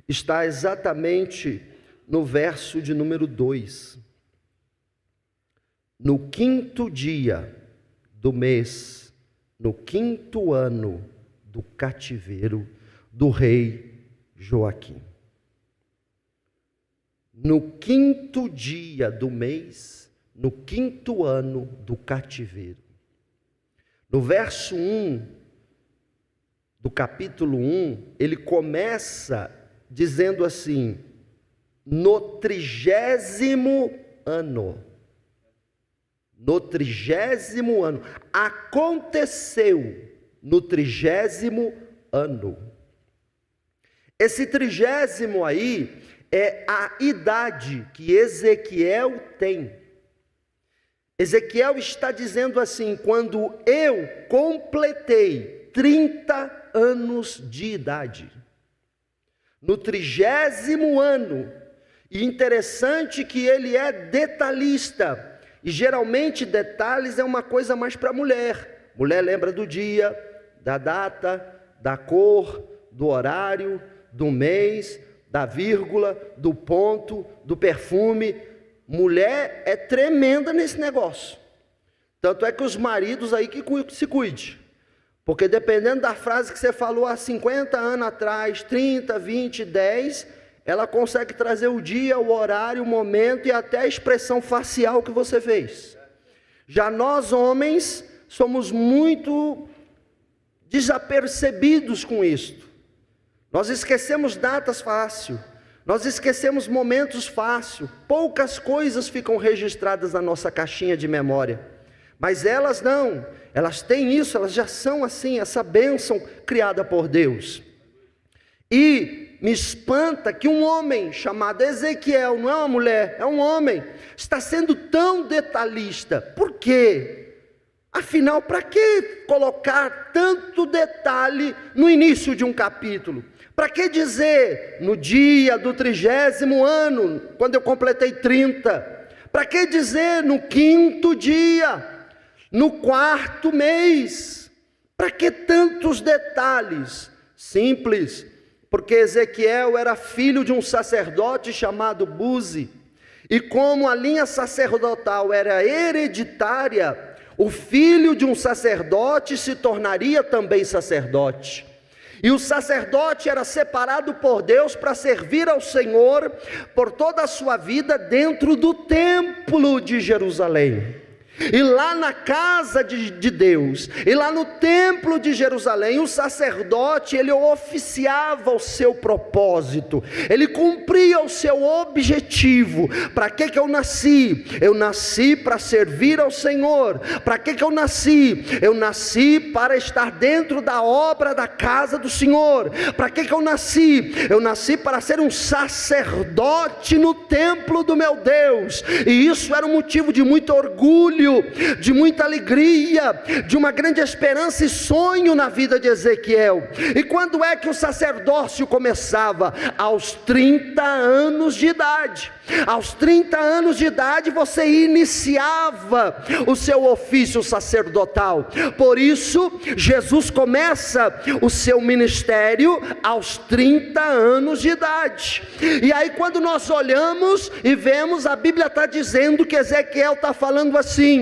está exatamente no verso de número 2. No 5º dia do mês, no 5º ano do cativeiro do rei Joaquim. No 5º dia do mês, no 5º ano do cativeiro. No verso 1 do capítulo 1, ele começa dizendo assim: no 30º ano. No 30º ano. Aconteceu no 30º ano. Esse 30º aí é a idade que Ezequiel tem. Ezequiel está dizendo assim: quando eu completei 30 anos de idade. No 30º ano. E interessante que ele é detalhista. E geralmente detalhes é uma coisa mais para mulher. Mulher lembra do dia, da data, da cor, do horário, do mês, da vírgula, do ponto, do perfume. Mulher é tremenda nesse negócio. Tanto é que os maridos aí que se cuide. Porque dependendo da frase que você falou há 50 anos atrás, 30, 20, 10, ela consegue trazer o dia, o horário, o momento e até a expressão facial que você fez. Já nós homens somos muito desapercebidos com isto. Nós esquecemos datas fácil, nós esquecemos momentos fácil, poucas coisas ficam registradas na nossa caixinha de memória, mas elas não, elas têm isso, elas já são assim, essa bênção criada por Deus. E me espanta que um homem chamado Ezequiel, não é uma mulher, é um homem, está sendo tão detalhista. Por quê? Afinal, para que colocar tanto detalhe no início de um capítulo? Para que dizer no dia do 30º ano, quando eu completei 30? Para que dizer no 5º dia, no 4º mês? Para que tantos detalhes? Simples, porque Ezequiel era filho de um sacerdote chamado Buzi, e como a linha sacerdotal era hereditária, o filho de um sacerdote se tornaria também sacerdote. E o sacerdote era separado por Deus para servir ao Senhor por toda a sua vida dentro do templo de Jerusalém. E lá na casa de Deus, e lá no templo de Jerusalém, o sacerdote, ele oficiava o seu propósito, ele cumpria o seu objetivo. Para que eu nasci? Eu nasci para servir ao Senhor. Para que eu nasci? Eu nasci para estar dentro da obra da casa do Senhor. Para que eu nasci? Eu nasci para ser um sacerdote no templo do meu Deus. E isso era um motivo de muito orgulho, de muita alegria, de uma grande esperança e sonho na vida de Ezequiel. E quando é que o sacerdócio começava? Aos 30 anos de idade. Aos 30 anos de idade você iniciava o seu ofício sacerdotal. Por isso Jesus começa o seu ministério aos 30 anos de idade. E aí quando nós olhamos e vemos, a Bíblia está dizendo que Ezequiel está falando assim: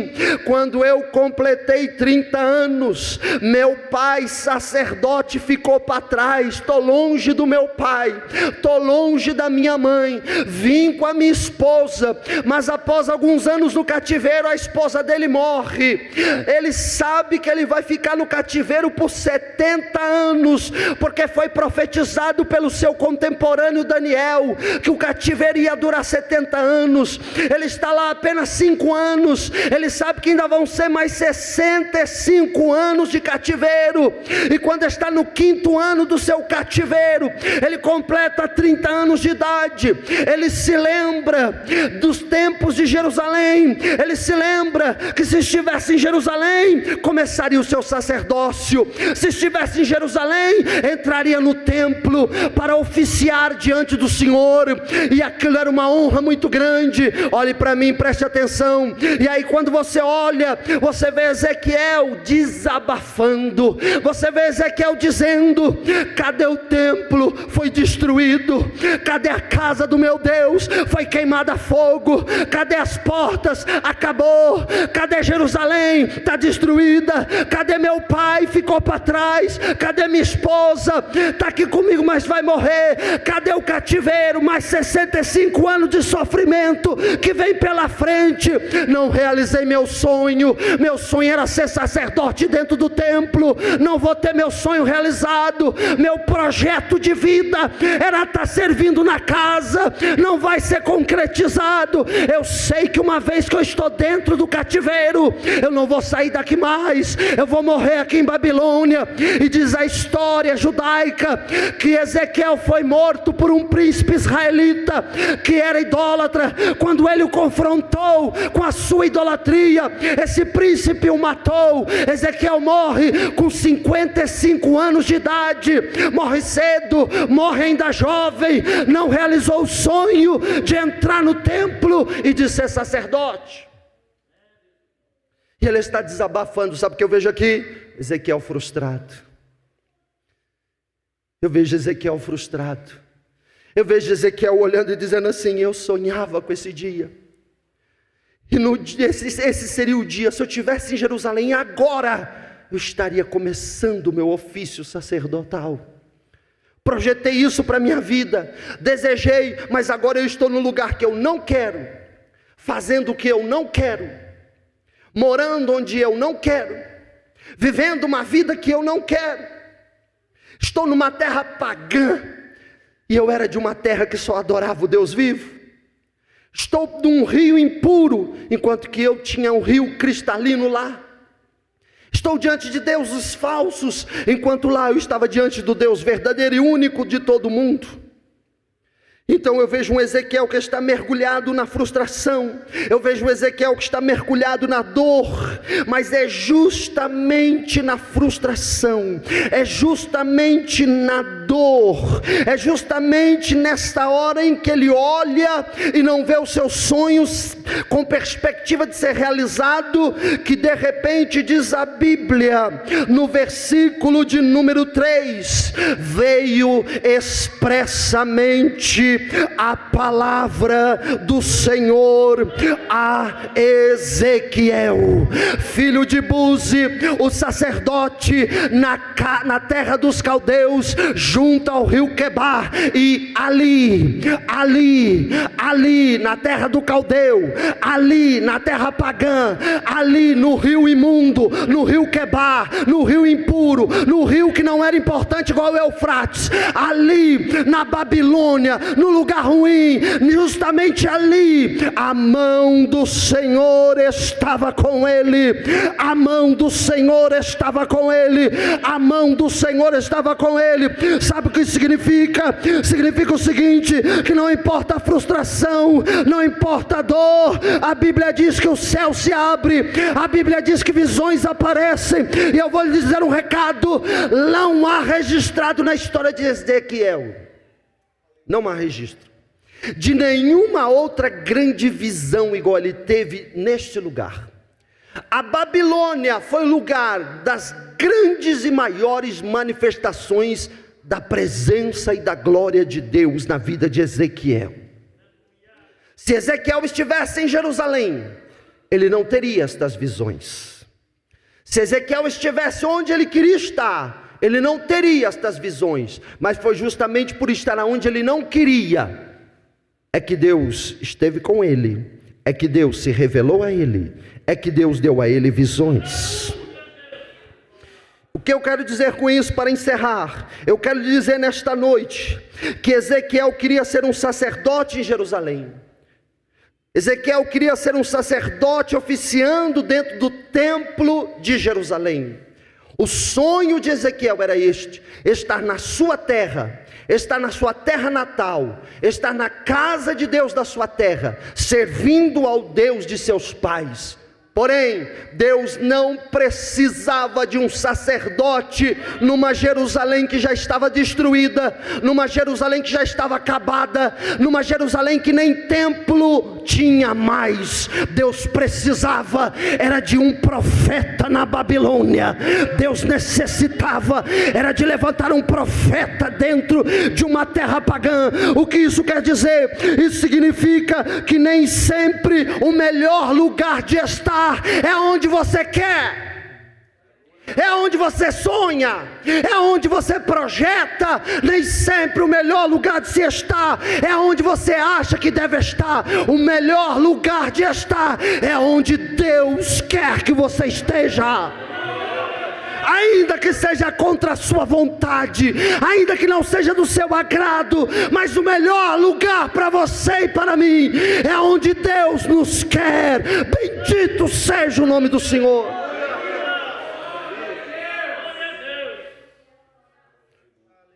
quando eu completei 30 anos, meu pai sacerdote ficou para trás. Estou longe do meu pai, estou longe da minha mãe, vim com a minha esposa. Mas após alguns anos no cativeiro, a esposa dele morre. Ele sabe que ele vai ficar no cativeiro por 70 anos, porque foi profetizado pelo seu contemporâneo Daniel, que o cativeiro ia durar 70 anos. Ele está lá apenas 5 anos, ele sabe que ainda vão ser mais 65 anos de cativeiro, e quando está no 5º ano do seu cativeiro, ele completa 30 anos de idade. Ele se lembra dos tempos de Jerusalém, ele se lembra que se estivesse em Jerusalém, começaria o seu sacerdócio, se estivesse em Jerusalém, entraria no templo para oficiar diante do Senhor, e aquilo era uma honra muito grande. Olhe para mim, preste atenção. E aí quando você olha, você vê Ezequiel desabafando, você vê Ezequiel dizendo: cadê o templo? Foi destruído. Cadê a casa do meu Deus? Foi queimada a fogo. Cadê as portas? Acabou. Cadê Jerusalém? Está destruída. Cadê meu pai? Ficou para trás. Cadê minha esposa? Está aqui comigo, mas vai morrer. Cadê o cativeiro? Mais 65 anos de sofrimento que vem pela frente. Não realizei meu sonho. Meu sonho era ser sacerdote dentro do templo. Não vou ter meu sonho realizado. Meu projeto de vida era estar servindo na casa. Não vai ser concretizado. Eu sei que uma vez que eu estou dentro do cativeiro, eu não vou sair daqui mais. Eu vou morrer aqui em Babilônia. E diz a história judaica que Ezequiel foi morto por um príncipe israelita que era idólatra. Quando ele o confrontou com a sua idolatria, esse príncipe o matou. Ezequiel morre com 55 anos de idade, morre cedo, morre ainda jovem, não realizou o sonho de entrar no templo e de ser sacerdote. E ele está desabafando. Sabe o que eu vejo aqui? Ezequiel frustrado. Eu vejo Ezequiel frustrado. Eu vejo Ezequiel olhando e dizendo assim: eu sonhava com esse dia. E esse seria o dia, se eu estivesse em Jerusalém agora, eu estaria começando o meu ofício sacerdotal. Projetei isso para a minha vida, desejei, mas agora eu estou no lugar que eu não quero, fazendo o que eu não quero, morando onde eu não quero, vivendo uma vida que eu não quero. Estou numa terra pagã, e eu era de uma terra que só adorava o Deus vivo. Estou num rio impuro, enquanto que eu tinha um rio cristalino lá. Estou diante de deuses falsos, enquanto lá eu estava diante do Deus verdadeiro e único de todo o mundo. Então eu vejo um Ezequiel que está mergulhado na frustração, eu vejo um Ezequiel que está mergulhado na dor, mas é justamente na frustração, é justamente na dor, é justamente nesta hora em que ele olha e não vê os seus sonhos com perspectiva de ser realizado, que de repente diz a Bíblia, no versículo de número 3, veio expressamente a palavra do Senhor a Ezequiel, filho de Buzi, o sacerdote, na terra dos caldeus, junto ao rio Quebar. E ali, na terra do caldeu, ali na terra pagã, ali no rio imundo, no rio Quebar, no rio impuro, no rio que não era importante igual o Eufrates, ali na Babilônia, no lugar ruim, justamente ali, a mão do Senhor estava com ele, a mão do Senhor estava com ele, a mão do Senhor estava com ele. Sabe o que significa? Significa o seguinte, que não importa a frustração, não importa a dor, a Bíblia diz que o céu se abre, a Bíblia diz que visões aparecem, e eu vou lhe dizer um recado: não há registrado na história de Ezequiel, não há registro de nenhuma outra grande visão igual ele teve neste lugar. A Babilônia foi o lugar das grandes e maiores manifestações da presença e da glória de Deus na vida de Ezequiel. Se Ezequiel estivesse em Jerusalém, ele não teria estas visões. Se Ezequiel estivesse onde ele queria estar, ele não teria estas visões. Mas foi justamente por estar onde ele não queria, é que Deus esteve com ele, é que Deus se revelou a ele, é que Deus deu a ele visões. O que eu quero dizer com isso para encerrar? Eu quero dizer nesta noite que Ezequiel queria ser um sacerdote em Jerusalém. Ezequiel queria ser um sacerdote oficiando dentro do templo de Jerusalém. O sonho de Ezequiel era este: estar na sua terra, estar na sua terra natal, estar na casa de Deus da sua terra, servindo ao Deus de seus pais. Porém, Deus não precisava de um sacerdote numa Jerusalém que já estava destruída, numa Jerusalém que já estava acabada, numa Jerusalém que nem templo tinha mais. Deus precisava era de um profeta na Babilônia. Deus necessitava era de levantar um profeta dentro de uma terra pagã. O que isso quer dizer? Isso significa que nem sempre o melhor lugar de estar é onde você quer, é onde você sonha, é onde você projeta. Nem sempre o melhor lugar de se estar é onde você acha que deve estar. O melhor lugar de estar é onde Deus quer que você esteja. Ainda que seja contra a sua vontade, ainda que não seja do seu agrado, mas o melhor lugar para você e para mim é onde Deus nos quer. Bendito seja o nome do Senhor.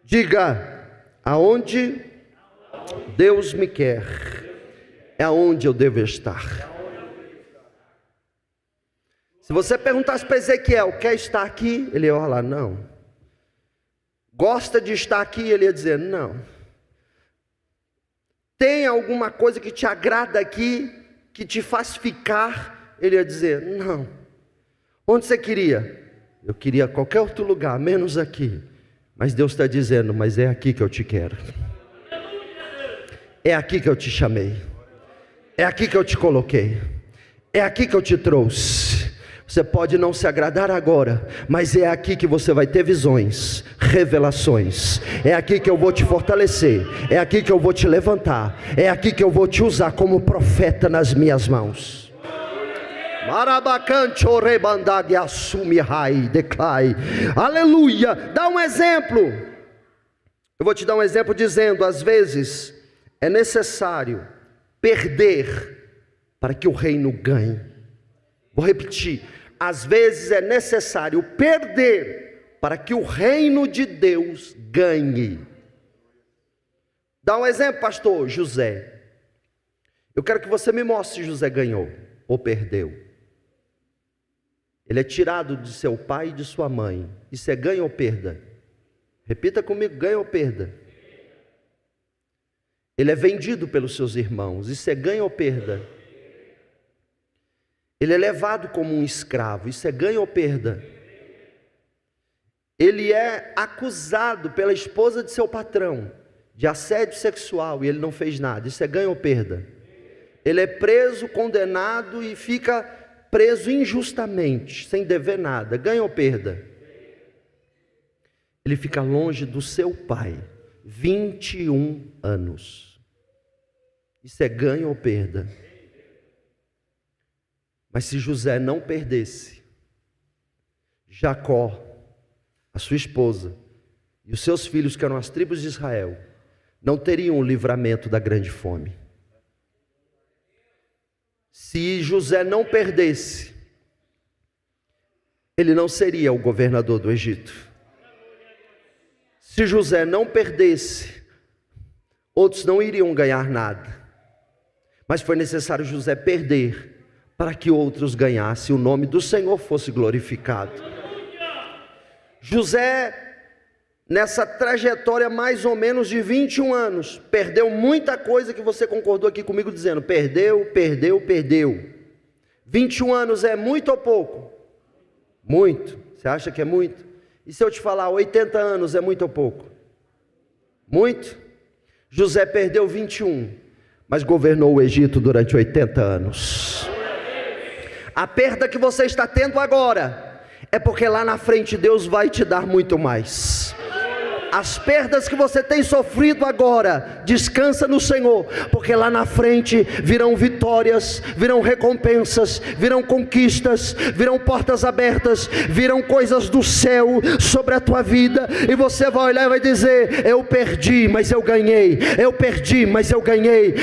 Diga: aonde Deus me quer é aonde eu devo estar. Se você perguntasse para Ezequiel: quer estar aqui? Ele ia falar: não. Gosta de estar aqui? Ele ia dizer: não. Tem alguma coisa que te agrada aqui, que te faz ficar? Ele ia dizer: não. Onde você queria? Eu queria qualquer outro lugar, menos aqui. Mas Deus está dizendo: mas é aqui que eu te quero. É aqui que eu te chamei. É aqui que eu te coloquei. É aqui que eu te trouxe. Você pode não se agradar agora, mas é aqui que você vai ter visões, revelações. É aqui que eu vou te fortalecer, é aqui que eu vou te levantar, é aqui que eu vou te usar como profeta nas minhas mãos. Aleluia. Dá um exemplo. Eu vou te dar um exemplo dizendo: às vezes é necessário perder para que o reino ganhe. Vou repetir: às vezes é necessário perder para que o reino de Deus ganhe. Dá um exemplo, pastor. José. Eu quero que você me mostre se José ganhou ou perdeu. Ele é tirado de seu pai e de sua mãe. Isso é ganho ou perda? Repita comigo: ganho ou perda? Ele é vendido pelos seus irmãos. Isso é ganho ou perda? Ele é levado como um escravo. Isso é ganho ou perda? Ele é acusado pela esposa de seu patrão de assédio sexual e ele não fez nada. Isso é ganho ou perda? Ele é preso, condenado e fica preso injustamente, sem dever nada. Ganho ou perda? Ele fica longe do seu pai 21 anos. Isso é ganho ou perda? Mas se José não perdesse, Jacó, a sua esposa e os seus filhos, que eram as tribos de Israel, não teriam o livramento da grande fome. Se José não perdesse, ele não seria o governador do Egito. Se José não perdesse, outros não iriam ganhar nada. Mas foi necessário José perder para que outros ganhassem, o nome do Senhor fosse glorificado. José, nessa trajetória mais ou menos de 21 anos, perdeu muita coisa que você concordou aqui comigo dizendo: perdeu. 21 anos é muito ou pouco? Muito. Você acha que é muito? E se eu te falar 80 anos é muito ou pouco? Muito. José perdeu 21, mas governou o Egito durante 80 anos. A perda que você está tendo agora é porque lá na frente Deus vai te dar muito mais. As perdas que você tem sofrido agora, descansa no Senhor, porque lá na frente virão vitórias, virão recompensas, virão conquistas, virão portas abertas, virão coisas do céu sobre a tua vida, e você vai olhar e vai dizer: eu perdi, mas eu ganhei, eu perdi, mas eu ganhei.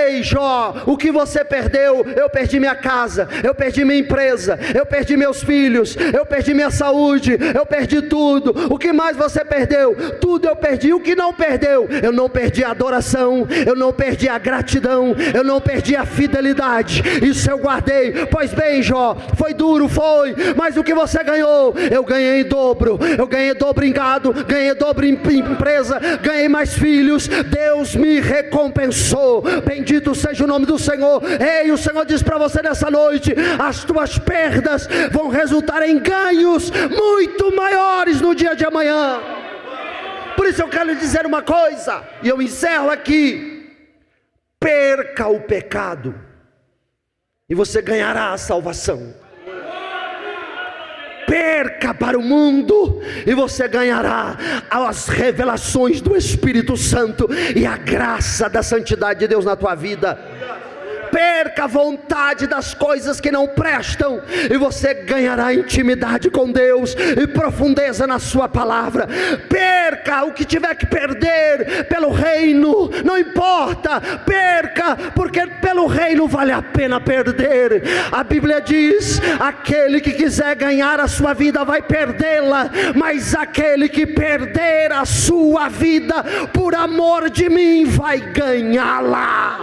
Ei Jó, o que você perdeu? Eu perdi minha casa, eu perdi minha empresa, eu perdi meus filhos, eu perdi minha saúde, eu perdi tudo. O que mais você perdeu? Tudo eu perdi. O que não perdeu? Eu não perdi a adoração, eu não perdi a gratidão, eu não perdi a fidelidade. Isso eu guardei. Pois bem, Jó, foi duro, foi, mas o que você ganhou? Eu ganhei em dobro. Eu ganhei dobro em gado, ganhei dobro em empresa, ganhei mais filhos. Deus me recompensou. Bendito seja o nome do Senhor. Ei, o Senhor diz para você nessa noite: as tuas perdas vão resultar em ganhos muito maiores no dia de amanhã. Por isso eu quero lhe dizer uma coisa, e eu encerro aqui: perca o pecado, e você ganhará a salvação. Perca para o mundo, e você ganhará as revelações do Espírito Santo e a graça da santidade de Deus na tua vida. Perca a vontade das coisas que não prestam, e você ganhará intimidade com Deus e profundeza na sua palavra. Perca o que tiver que perder pelo reino, não importa, perca, porque pelo reino vale a pena perder. A Bíblia diz: aquele que quiser ganhar a sua vida vai perdê-la, mas aquele que perder a sua vida por amor de mim vai ganhá-la.